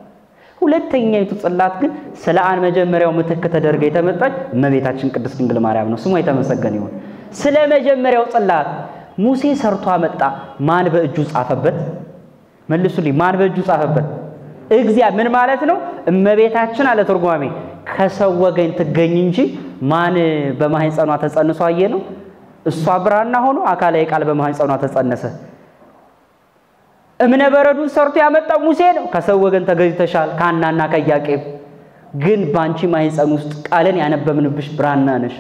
ሁለተኛይቱ ጽላት ግን ስለአን መጀመሪያው ምትክ ተደርገ የተመጣች እመቤታችን ቅድስት ድንግል ማርያም ነው ስሟ የተመሰገነ ይሁን ስለ መጀመሪያው ጽላት ሙሴ ሰርቶ አመጣ ማን በእጁ ጻፈበት መልሱልኝ ማን በእጁ ጻፈበት እግዚአብሔር ምን ማለት ነው እመቤታችን አለ ተርጓሜ ከሰው ወገን ትገኝ እንጂ ማን በማህፀኗ ተጸንሶ አየ ነው እሷ ብራና ሆኖ አካላዊ ቃል በማህፀኗ ተጸነሰ እምነ በረዱን ሰርቶ ያመጣ ሙሴ ነው ከሰው ወገን ተገኝተሻል ካናና ከያቄብ ግን ባንቺ ማህፀን ውስጥ ቃልን ያነበብንብሽ ብራና ነሽ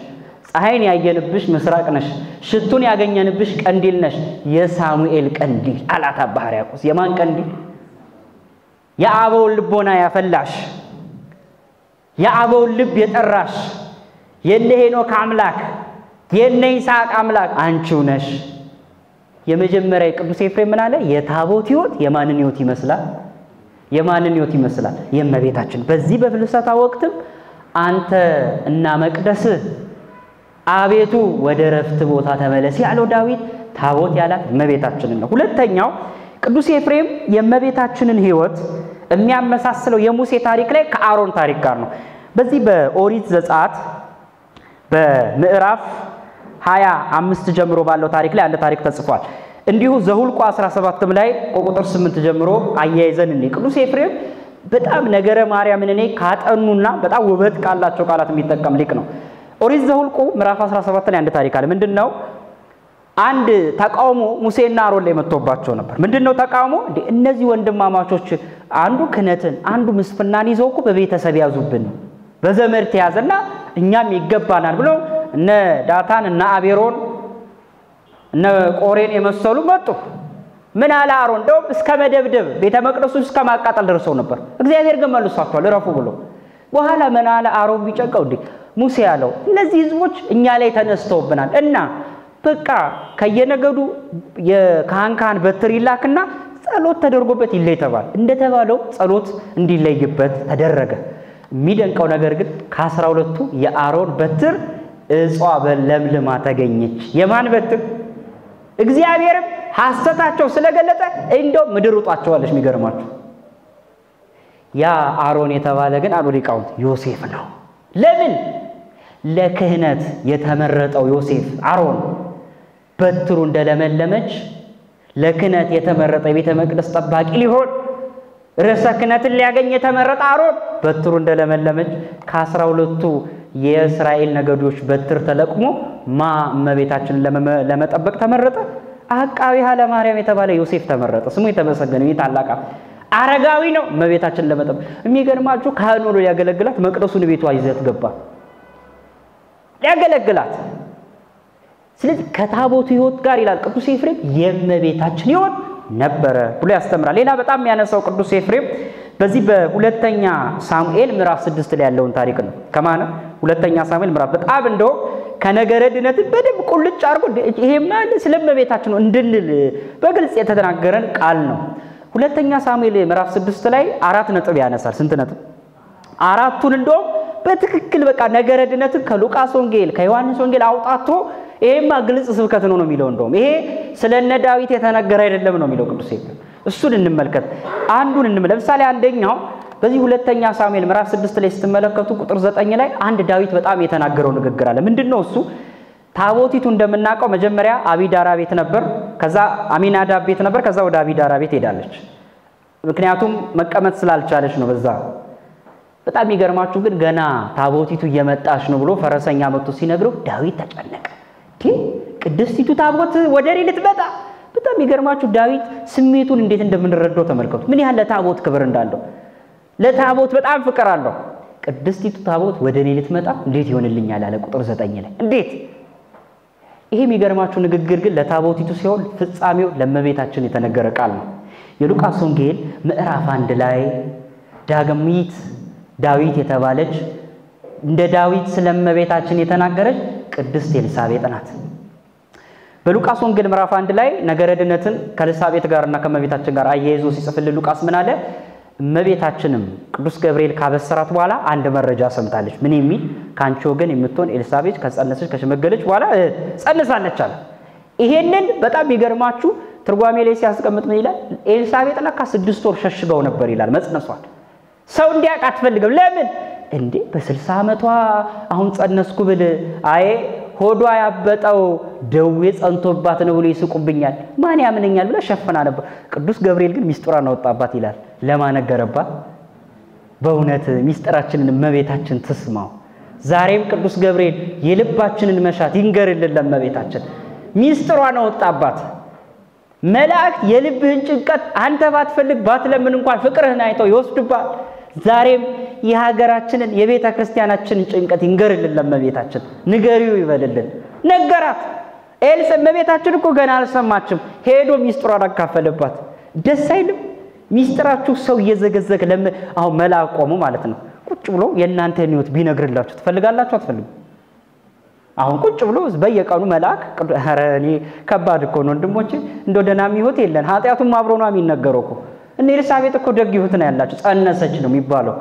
ፀሐይን ያየንብሽ ምስራቅ ነሽ ሽቱን ያገኘንብሽ ቀንዲል ነሽ የሳሙኤል ቀንዲል አላታ ባህሪያቆስ የማን ቀንዲል የአበው ልቦና ያፈላሽ የአበው ልብ የጠራሽ የነሄኖክ አምላክ የነይስሐቅ አምላክ አንቺው ነሽ የመጀመሪያ ቅዱስ ኤፍሬም ምን አለ የታቦት ሕይወት የማንን ሕይወት ይመስላል የማንን ሕይወት ይመስላል የእመቤታችን በዚህ በፍልሰታ ወቅትም አንተ እና መቅደስ አቤቱ ወደ ረፍት ቦታ ተመለስ ያለው ዳዊት ታቦት ያላት እመቤታችንን ነው ሁለተኛው ቅዱስ ኤፍሬም የእመቤታችንን ሕይወት የሚያመሳስለው የሙሴ ታሪክ ላይ ከአሮን ታሪክ ጋር ነው በዚህ በኦሪት ዘጸአት በምዕራፍ 25 ጀምሮ ባለው ታሪክ ላይ አንድ ታሪክ ተጽፏል እንዲሁ ዘሁልቁ 17 ላይ ቁጥር 8 ጀምሮ አያይዘን እንይ ቅዱስ ኤፍሬም በጣም ነገረ ማርያምን እኔ ካጠኑና በጣም ውበት ካላቸው ቃላት የሚጠቀም ሊቅ ነው ኦሪት ዘሁልቁ ምዕራፍ 17 ላይ አንድ ታሪክ አለ ምንድነው አንድ ተቃውሞ ሙሴና አሮን ላይ መጥቶባቸው ነበር ምንድነው ተቃውሞ እነዚህ ወንድማማቾች አንዱ ክነትን አንዱ ምስፍናን ይዘውኩ በቤተሰብ ያዙብን በዘመድ ተያዘና እኛም ይገባናል ብሎ እነ ዳታን እና አቤሮን እነ ቆሬን የመሰሉ መጡ ምን አለ አሮን ደው እስከ መደብደብ ቤተ መቅደሱ እስከ ማቃጠል ደርሰው ነበር እግዚአብሔር ግን መልሷቸዋል ረፉ ብሎ በኋላ ምን አለ አሮን ቢጨቀው ሙሴ ያለው እነዚህ ህዝቦች እኛ ላይ ተነስተውብናል እና በቃ ከየነገዱ የካህን በትር ይላክና ጸሎት ተደርጎበት ይለይ ተባለ እንደተባለው ጸሎት እንዲለይበት ተደረገ የሚደንቀው ነገር ግን ከ12ቱ የአሮን በትር እጿ በለምልማ ተገኘች የማን በትር እግዚአብሔር ሐሰታቸው ስለገለጠ እንደው ምድር ውጣቸዋለሽ የሚገርማችሁ ያ አሮን የተባለ ግን አሉ ሊቃውንት ዮሴፍ ነው ለምን ለክህነት የተመረጠው ዮሴፍ አሮን በትሩ እንደለመለመች ለክህነት የተመረጠ ቤተ መቅደስ ጠባቂ ሊሆን ርዕሰ ክህነትን ሊያገኝ የተመረጠ አሮን በትሩ እንደለመለመች ከ12ቱ የእስራኤል ነገዶች በትር ተለቅሞ እመቤታችንን ለመጠበቅ ተመረጠ አቃቢ ኃይለ ማርያም የተባለ ዮሴፍ ተመረጠ ስሙ የተመሰገነ ይታላቃ አረጋዊ ነው እመቤታችንን ለመጠበቅ የሚገርማችሁ ካህኑ ነው ያገለግላት መቅደሱን ቤቷ ይዘት ገባ ያገለግላት ስለዚህ ከታቦቱ ሕይወት ጋር ይላል ቅዱስ ኤፍሬም የእመቤታችን ሕይወት ነበረ ብሎ ያስተምራል ሌላ በጣም ያነሳው ቅዱስ ኤፍሬም በዚህ በሁለተኛ ሳሙኤል ምዕራፍ 6 ላይ ያለውን ታሪክ ነው ከማና ሁለተኛ ሳሙኤል ምዕራፍ በጣም እንደው ከነገረ ድነት በደም ቁልጭ አርጎ ይሄማ ስለእመቤታችን ነው እንድንል በግልጽ የተተናገረን ቃል ነው ሁለተኛ ሳሙኤል ምዕራፍ 6 ላይ 4 ነጥብ ያነሳል ስንት ነጥብ አራቱን እንደው በትክክል በቃ ነገረ ድነት ከሉቃስ ወንጌል ከዮሐንስ ወንጌል አውጣቶ ይሄማ ግልጽ ስብከት ነው የሚለው እንደውም ይሄ ስለነ ዳዊት የተነገረ አይደለም ነው የሚለው ቅዱስ ኤፍሬም እሱን እንመልከት አንዱን ለምሳሌ አንደኛው በዚህ ሁለተኛ ሳሙኤል ምዕራፍ 6 ላይ ስትመለከቱ ቁጥር 9 ላይ አንድ ዳዊት በጣም የተናገረው ንግግር አለ ምንድነው እሱ ታቦቲቱ እንደምናቀው መጀመሪያ አቢዳራ ቤት ነበር ከዛ አሚናዳብ ቤት ነበር ከዛ ወደ አቢዳራ ቤት ሄዳለች ምክንያቱም መቀመጥ ስላልቻለች ነው በዛ በጣም ይገርማችሁ ግን ገና ታቦቲቱ እየመጣች ነው ብሎ ፈረሰኛ መጥቶ ሲነግረው ዳዊት ተጨነቀ ቅድስቲቱ ታቦት ወደ እኔ ልትመጣ በጣም ይገርማችሁ ዳዊት ስሜቱን እንዴት እንደምንረዳው ተመልከቱ ምን ያህል ለታቦት ክብር እንዳለው ለታቦት በጣም ፍቅር አለው ቅድስቲቱ ታቦት ወደ እኔ ልትመጣ እንዴት ይሆንልኛል አለ ቁጥር 9 ላይ እንዴት ይሄ የሚገርማችሁ ንግግር ግን ለታቦቲቱ ሲሆን ፍጻሜው ለእመቤታችን የተነገረ ቃል ነው የሉቃስ ወንጌል ምዕራፍ 1 ላይ ዳግሚት ዳዊት የተባለች እንደ ዳዊት ስለእመቤታችን የተናገረች ቅድስት ኤልሳቤጥ ናት በሉቃስ ወንጌል ምዕራፍ 1 ላይ ነገረ ድነትን ከኤልሳቤጥ ጋርና ከእመቤታችን ጋር አያይዞ ሲጽፍልን ሉቃስ ምን አለ እመቤታችንም ቅዱስ ገብርኤል ካበሰራት በኋላ አንድ መረጃ ሰምታለች ምን የሚል ካንቺ ወገን የምትሆን ኤልሳቤጥ ከጸነሰች ከሽመገለች በኋላ ጸንሳለች አለ ይሄንን በጣም ይገርማችሁ ትርጓሜ ላይ ሲያስቀምጥ ምን ይላል ኤልሳቤጥ ለካ 6 ወር ሸሽገው ነበር ይላል መጽነሷል ሰው እንዲያውቅ አትፈልግም ለምን እንዴ በ60 ዓመቷ አሁን ጸነስኩ ብል አይ ሆዷ ያበጠው ደዌ ጸንቶባት ነው ብሎ ይስቁብኛል ማን ያምነኛል ብላ ሸፈና ነበር ቅዱስ ገብርኤል ግን ሚስጥራን አወጣባት ይላል ለማነገረባት በእውነት ሚስጥራችንን እመቤታችን ትስማው ዛሬም ቅዱስ ገብርኤል የልባችንን መሻት ይንገርልን ለእመቤታችን ሚስጥሯን አወጣባት መላእክት የልብህን ጭንቀት አንተ ባትፈልግ ባትለምን እንኳን ፍቅርህን አይተው ይወስዱባል ዛሬም የሀገራችንን የቤተ ክርስቲያናችንን ጭንቀት ይንገርልን ለእመቤታችን ንገሪው ይበልልን ነገራት ኤልሳ እመቤታችን እኮ ገና አልሰማችም ሄዶ ሚስጥሯን አካፈለባት ደስ አይልም ሚስጥራችሁ ሰው እየዘገዘገ አሁን መልአክ ቆሞ ማለት ነው ቁጭ ብሎ የእናንተን ህይወት ቢነግርላችሁ ትፈልጋላችሁ አትፈልጉ አሁን ቁጭ ብሎ በየቀኑ መልአክ አረኔ ከባድ እኮ ነው ወንድሞቼ እንደው ደናም ህይወት የለን ኃጢያቱም አብሮ ነው የሚነገረው እኮ እነ ኤልሳቤጥ እኮ ደግ ህይወት ነው ያላችሁ ጸነሰች ነው የሚባለው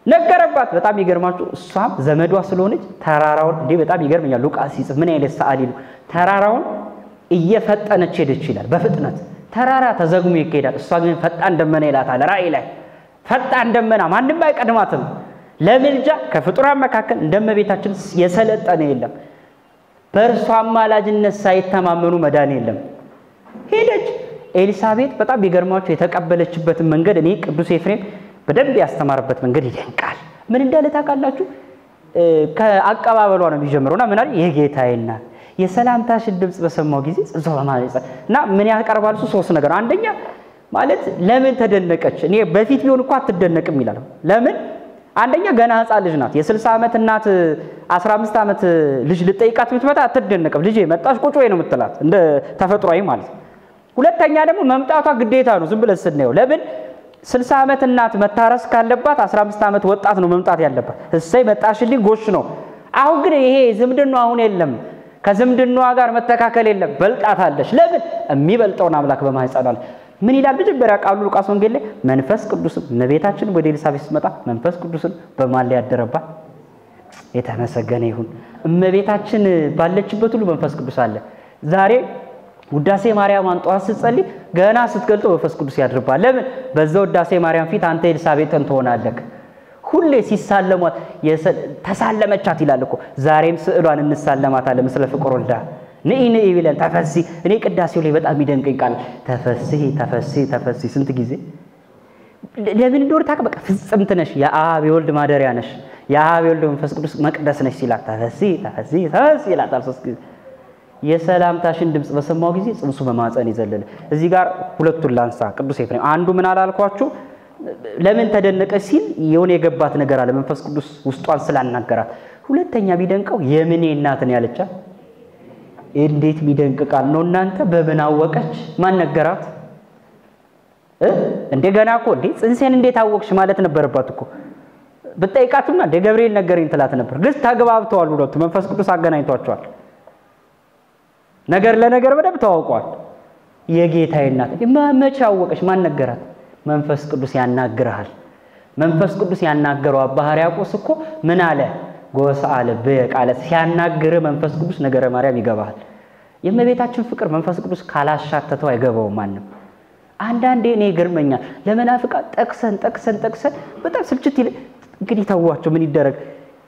ነገረባት በጣም ይገርማችሁ እሷም ዘመዷ ስለሆነች ተራራውን እንዴ በጣም ይገርመኛል ሉቃስ ሲጽፍ ምን አይነት ሰዓሊ ነው ተራራውን እየፈጠነች ሄደች ይላል በፍጥነት ተራራ ተዘግሞ ይኬዳል እሷ ግን ፈጣን ደመና ይላታል ራእይ ላይ ፈጣን ደመና ማንንም አይቀድማትም ለምልጃ ከፍጡራን መካከል እንደመቤታችን የሰለጠነ የለም በእርሷ አማላጅነት ሳይተማመኑ መዳን የለም ሄደች ኤልሳቤጥ በጣም ይገርማችሁ የተቀበለችበት መንገድ እኔ ቅዱስ ኤፍሬም በደንብ ያስተማረበት መንገድ ይደንቃል ምን እንዳለ ታውቃላችሁ ከአቀባበሏ ነው የሚጀምረውና ምን አለ የጌታዬና የሰላምታሽን ድምጽ በሰማው ጊዜ ጽንሰው ማለጽና ምን ያቀርባል ሶስት ነገር አንደኛ ማለት ለምን ተደነቀች እኔ በፊት ቢሆን እንኳን አትደነቅም ይላል ለምን አንደኛ ገና ህፃን ልጅ ናት የ60 ዓመት እናት 15 ዓመት ልጅ ልጠይቃት ብትመጣ አትደነቅም ልጅ መጣሽ ቁጭ ወይ ነው የምትላት እንደ ተፈጥሯዊ ማለት ሁለተኛ ደግሞ መምጣቷ ግዴታ ነው ዝም ብለን ስናየው ለምን 60 ዓመት እናት መታረስ ካለባት 15 ዓመት ወጣት ነው መምጣት ያለባት እሰይ መጣሽልኝ ጎሽ ነው አሁን ግን ይሄ ዝምድናው አሁን የለም ከዝምድናዋ ጋር መተካከል የለም በልጣታለሽ ለምን የሚበልጠውን አምላክ በማይጸናል ምን ይላል በጀበራ ቃሉ ሉቃስ ወንጌል ላይ መንፈስ ቅዱስ ነቤታችን ወደ ኤልሳቤጥ ሲመጣ መንፈስ ቅዱስን በማን ላይ ያደረባት የተመሰገነ ይሁን እመቤታችን ባለችበት ሁሉ መንፈስ ቅዱስ አለ ዛሬ ውዳሴ ማርያም አንጧት ስትጸልይ ገና ስትገልጠው መንፈስ ቅዱስ ያድርባል ለምን በዛው ውዳሴ ማርያም ፊት አንተ ኤልሳቤጥን ትሆናለህ ሁሌ ሲሳለሟት ተሳለመቻት ይላል እኮ ዛሬም ስዕሏን እንሳለማታለን ምስለ ፍቁር ወልዳ ነይ ይብለን ተፈሲ እኔ ቅዳሴው ላይ በጣም ይደንቀኝ ቃል ተፈሲ ስንት ጊዜ ለምን እንደወር ታከ በቃ ፍጽምት ነሽ የአብ የወልድ ማደሪያ ነሽ የአብ የወልድ መንፈስ ቅዱስ መቅደስ ነሽ ሲላት ተፈሲ ይላታል ሶስት ጊዜ የሰላምታሽን ድምጽ በሰማው ጊዜ ጽንሱ በማጸን ይዘለለ እዚህ ጋር ሁለቱን ላንሳ ቅዱስ ኤፍሬም አንዱ ምን አላልኳችሁ ለምን ተደነቀች ሲል የሆነ የገባት ነገር አለ መንፈስ ቅዱስ ውስጧን ስላናገራት ሁለተኛ ቢደንቀው የምኔ እናትን ያለቻ እንዴት ሚደንቅ ቃል ነው እናንተ በምን አወቀች ማን ነገራት እንደገና እኮ እንዴ ጽንሴን እንዴት አወቅሽ ማለት ነበርባት እኮ በጠይቃቱና እንደ ገብርኤል ነገረኝ ትላት ነበር ግን ታግባብተዋል ሁለቱ መንፈስ ቅዱስ አገናኝቷቸዋል ነገር ለነገር በደብ ተዋውቋል የጌታዬ እናት መቼ አወቀሽ ማን ነገራት መንፈስ ቅዱስ ያናግራል መንፈስ ቅዱስ ያናገረው አባ ሕርያቆስ እኮ ምን አለ ጎሳለ በቃለ ሲያናግር መንፈስ ቅዱስ ነገረ ማርያም ይገባል የእመቤታችን ፍቅር መንፈስ ቅዱስ ካላሻተተው አይገባው ማንንም አንዳንዴ እኔ ግርመኛል ለመናፍቃ ጠቅሰን በጣም ስልችት ይል እንግዲህ ታዋቸው ምን ይደረግ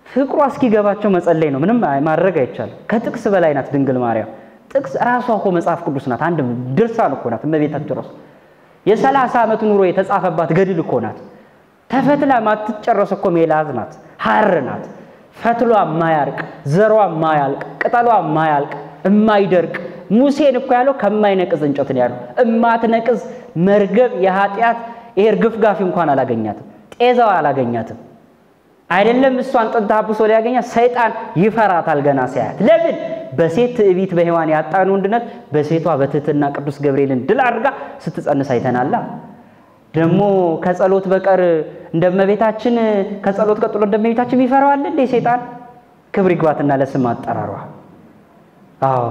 ፍቅሩ እስኪገባቸው መጸለይ ነው ምንም ማድረግ አይቻልም ከጥቅስ በላይ ናት ድንግል ማርያም ጥቅስ ራሷ እኮ መጽሐፍ ቅዱስ ናት አንድ ድርሳን እኮ ናት እመቤታችን ራስ የ30 ዓመት ኑሮ የተጻፈባት ገድል እኮ ናት ተፈትላ ማትጨረስ እኮ ሜላዝ ናት ሐር ናት ፈትሏ ማያልቅ ዘሯ ማያልቅ ቅጠሏ ማያልቅ እማይደርቅ ሙሴን እኮ ያለው ከማይነቅዝ እንጨት ነው ያለው እማትነቅዝ መርገብ የኃጢያት እርግፍ ጋፊ እንኳን አላገኛትም ጤዛው አላገኛትም አይደለም እሷን ጥንታ አብሶ ሊያገኛ ሰይጣን ይፈራታል ገና ሲያያት ለምን በሴት ትዕቢት በሔዋን ያጣኑ እንድነት በሴቷ በትህትና ቅዱስ ገብርኤልን ድል አድርጋ ስትጸንስ አይተናላ ደሞ ከጸሎት በቀር እንደመቤታችን ከጸሎት ቀጥሎ እንደመቤታችን ይፈራዋል እንደ ሰይጣን ክብር ይግባትና ለስም አጠራሯ አዎ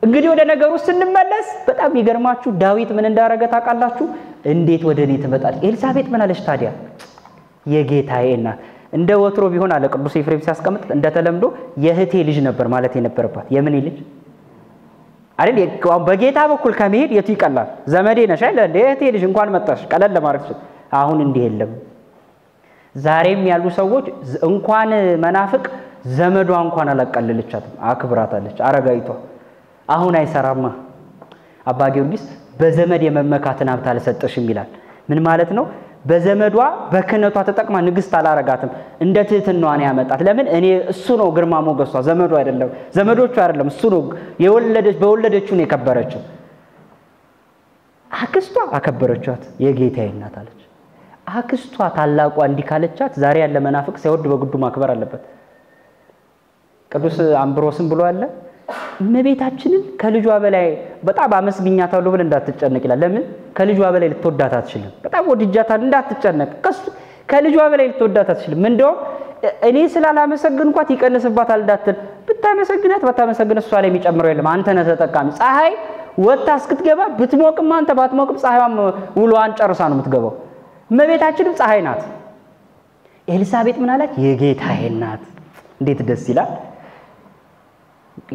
እንግዲህ ወደ ነገሩ ስንመለስ በጣም ይገርማችሁ ዳዊት ምን እንዳረገ ታውቃላችሁ እንዴት ወደኔ ትመጣለች ኤልሳቤጥ ምን አለች ታዲያ የጌታዬ እናት እንደ ወትሮ ቢሆን አለ ቅዱስ ኤፍሬም ሲያስቀምጥ እንደተለምዶ የህቴ ልጅ ነበር ማለት የነበረባት የምን ልጅ አይደል በጌታ በኩል ከመሄድ የቱ ይቀላል ዘመዴ ነሽ አይደል የህቴ ልጅ እንኳን መጣሽ ቀለል ለማድረግ አሁን እንዲህ የለም ዛሬም ያሉ ሰዎች እንኳን መናፍቅ ዘመዷ እንኳን አላቀለለቻትም አክብራታለች አረጋይቷ አሁን አይሰራማ አባ ጊዮርጊስ በዘመድ የመመካትን ሀብት አልሰጠሽም ይላል ምን ማለት ነው በዘመዷ በክነቷ ተጠቅማ ንግስት አላረጋትም እንደ ትህትናዋ ነው ያመጣት ለምን እኔ እሱ ነው ግርማ ሞገሷ ዘመዱ አይደለም ዘመዶቹ አይደለም እሱ ነው በወለደችው ነው የከበረችው አክስቷ አከበረቻት የጌታዬ እናት አለች አክስቷ ታላቋ እንዲካለቻት ዛሬ ያለ መናፍቅ ሳይወድ በግዱ ማክበር አለበት ቅዱስ አምብሮስም ብሎ አለ እመቤታችንን ከልጇ በላይ በጣም አመስግኛታለሁ ብለ እንዳትጨነቅ ይላል ለምን ከልጇ በላይ ልትወዳት አትችልም በጣም ወድጃታል እንዳትጨነቅ ከልጇ በላይ ልትወዳት አትችልም እንደው እኔ ስላላመሰግንኳት ይቀንስባታል እንዳትል ብታመሰግናት እሷ ላይ የሚጨምረው የለም አንተ ነህ ተጠቃሚ ፀሐይ ወጣ እስክትገባ ብትሞቅም አንተ ባትሞቅም ፀሐይዋም ውሎዋን ጨርሳ ነው የምትገባው እመቤታችንም ፀሐይ ናት ኤልሳቤጥ ምን አላት የጌታዬ እናት እንዴት ደስ ይላል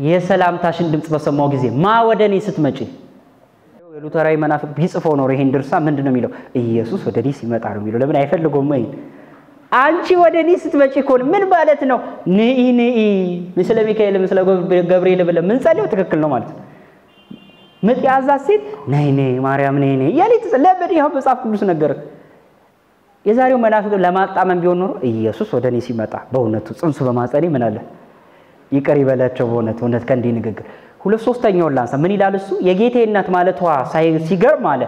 የሰላምታሽን ድምጽ በሰማው ጊዜ ማ ወደኔ ስትመጪ የሉተራዊ መናፍቅ ቢጽፈው ነው ይሄን ድርሳ ምንድነው የሚለው ኢየሱስ ወደኔ ሲመጣ ነው የሚለው ለምን አይፈልገውም ወይ አንቺ ወደኔ ስትመጪ ኮን ምን ማለት ነው ነይ ምስለ ሚካኤል ምስለ ገብርኤል ብለ ምን ጸልዩ ትክክል ነው ማለት ነው ምጥ ያዛት ሴት ነይ ማርያም ነይ ያለች ለምን ይሄው መጽሐፍ ቅዱስ ነገር የዛሬው መናፍቅ ለማጣመም ቢሆን ኖሮ ኢየሱስ ወደኔ ሲመጣ በእውነቱ ጽንሱ በማጸኔ ምን አለ ይቀር ይበላቸው በእውነት ከንዲ ንግግር ሁለት ሶስተኛው ላንሳ ምን ይላል እሱ የጌታዬ እናት ማለቷ ሲገርም አለ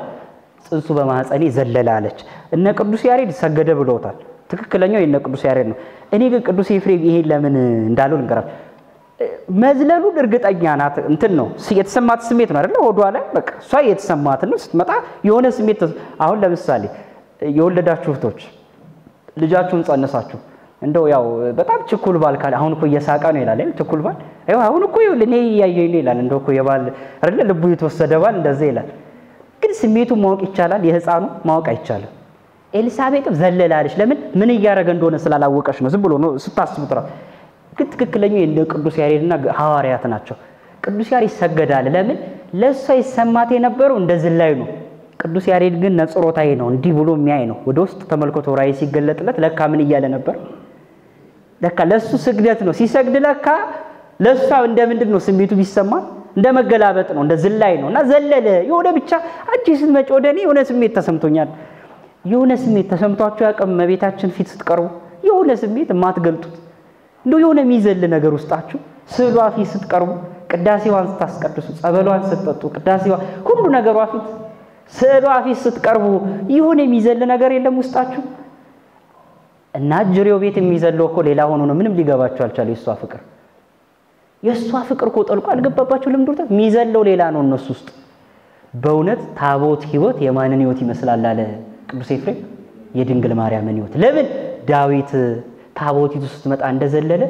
ጽንሱ በማጸኔ ዘለላለች እነ ቅዱስ ያሬድ ሰገደ ብለውታል ትክክለኛው የነ ቅዱስ ያሬድ ነው እኔ ግን ቅዱስ ኤፍሬም ይሄ ለምን እንዳለው ልንገራ መዝለሉ እርግጠኛ ናት እንትን ነው የተሰማት ስሜት ነው አይደል ሆዷ ላይ በቃ እሷ የተሰማት ነው ስትመጣ የሆነ ስሜት አሁን ለምሳሌ የወለዳችሁ እህቶች ልጃችሁን ጸነሳችሁ እንደው ያው በጣም ችኩል ባል ካለ አሁን እኮ እየሳቀ ነው ይላል ችኩል ባል አይው አሁን እኮ ለኔ ያየኝ ይላል እንደው እኮ የባል አይደል ልቡ የተወሰደ ባል እንደዚህ ይላል ግን ስሜቱ ማወቅ ይቻላል የህፃኑ ማወቅ አይቻልም ኤልሳቤጥም ዘለላለች ለምን ምን ያያረገ እንደሆነ ስላላወቀሽ ነው ዝም ብሎ ነው ስታስቡት ነው ግን ትክክለኛው እንደ ቅዱስ ያሬድና ሐዋርያት ናቸው ቅዱስ ያሬድ ይሰገዳል ለምን ለሷ ይሰማት የነበረው እንደ ዝላይ ነው ቅዱስ ያሬድ ግን ነጽሮታዬ ነው እንዲህ ብሎ የሚያይ ነው ወደ ውስጥ ተመልክቶ ራይ ሲገለጥለት ለካ ምን ይያለ ነበር ለካ ለሱ ስግደት ነው ሲሰግድ ለካ ለሷ እንደምንድነው ስሜቱ ቢሰማ እንደመገላበጥ ነው እንደ ዝላይ ነውና ዘለለ የሆነ ብቻ አንቺ ስትመጪ ወደኔ የሆነ ስሜት ተሰምቶኛል የሆነ ስሜት ተሰምቷችሁ ያቀም መቤታችን ፊት ስትቀርቡ የሆነ ስሜት ማትገልጡት እንደው የሆነ ሚዘል ነገር ውስጣችሁ ስዕሏ ፊት ስትቀርቡ ቅዳሴዋን ስታስቀድሱ ጸበሏን ስትጠጡ ቅዳሴዋ ሁሉ ነገሯ ፊት ስዕሏ ፊት ስትቀርቡ የሆነ ሚዘል ነገር የለም ውስጣችሁ እና ጅሬው ቤት የሚዘለው እኮ ሌላ ሆኖ ነው ምንም ሊገባችሁ አልቻለ የሷ ፍቅር እኮ ጠልቆ አልገባባችሁ ለምንድነው ሚዘለው ሌላ ነው እነሱ ውስጥ በእውነት ታቦት ህይወት የማንን ህይወት ይመስላል አለ ቅዱስ ኤፍሬም የድንግል ማርያምን ህይወት ለምን ዳዊት ታቦቲቱ ስትመጣ እንደዘለለ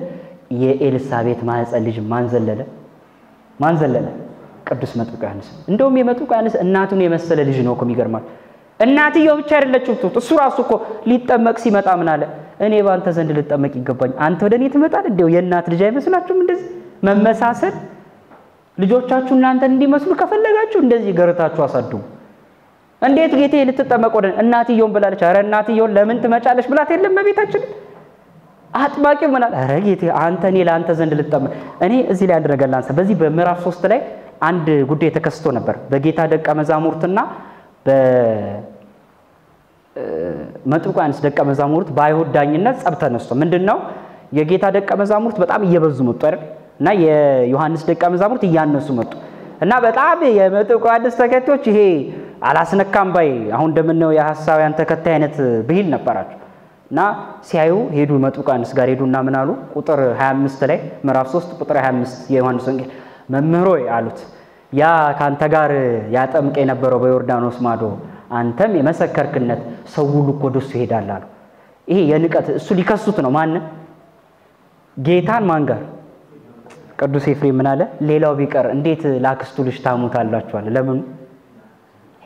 የኤልሳቤጥ ማህፀን ልጅ ማን ዘለለ ቅዱስ መጥምቁ ዮሐንስ እንደውም የመጥምቁ ዮሐንስ እናቱን የመሰለ ልጅ ነው እኮ የሚገርማል እናትየው ብቻ አይደለችም እሱ ራሱ እኮ ሊጠመቅ ሲመጣ ምን አለ እኔ ባንተ ዘንድ ልጠመቅ ይገባኝ አንተ ወደኔ ትመጣል እንደው የእናት ልጅ አይመስላችሁም እንደዚህ መመሳሰል ልጆቻችሁ እናንተ እንዲመስሉ ከፈለጋችሁ እንደዚህ ገርታችሁ አሳዱ እንዴት ጌታዬ ልትጠመቅ ወደ እናትየውን ብላለች አረ እናትየውን ለምን ትመጫለሽ ብላት የለም መቤታችን አጥባቂ ምን አለ አረ ጌታዬ አንተ እኔ ለአንተ ዘንድ ልጠመቅ እኔ እዚህ ላይ አንድ ነገር ላንሳ በዚህ በምዕራፍ 3 ላይ አንድ ጉዳይ ተከስቶ ነበር በጌታ ደቀ መዛሙርትና በመጥምቁ ዮሐንስ ደቀ መዛሙርት በአይሁድ ዳኝነት ጸብ ተነስቶ ምንድነው የጌታ ደቀ መዛሙርት በጣም እየበዙ መጡ አይደል እና የዮሐንስ ደቀ መዛሙርት እያነሱ መጡ እና በጣም የመጥምቁ ዮሐንስ ተከታዮች ይሄ አላስነካም ባይ አሁን እንደምንነው የሐሳውያን ተከታይ አይነት ብሂል ነበራቸው እና ሲያዩ ሄዱ መጥምቁ ዮሐንስ ጋር ሄዱና ምን አሉ ቁጥር 25 ላይ ምዕራፍ 3 ቁጥር 25 የዮሐንስ ወንጌል መምህሮይ አሉት ያ ካንተ ጋር ያጠምቀ የነበረው በዮርዳኖስ ማዶ አንተም የመሰከርክነት ሰው ሁሉ ወደሱ ይሄዳል አሉ ይሄ የንቀት እሱ ሊከሱት ነው ማን ጌታን ማን ጋር ቅዱስ ኤፍሬም ምን አለ ሌላው ቢቀር እንዴት ላክስቱ ልጅ ታሙታላችሁ አለ ለምን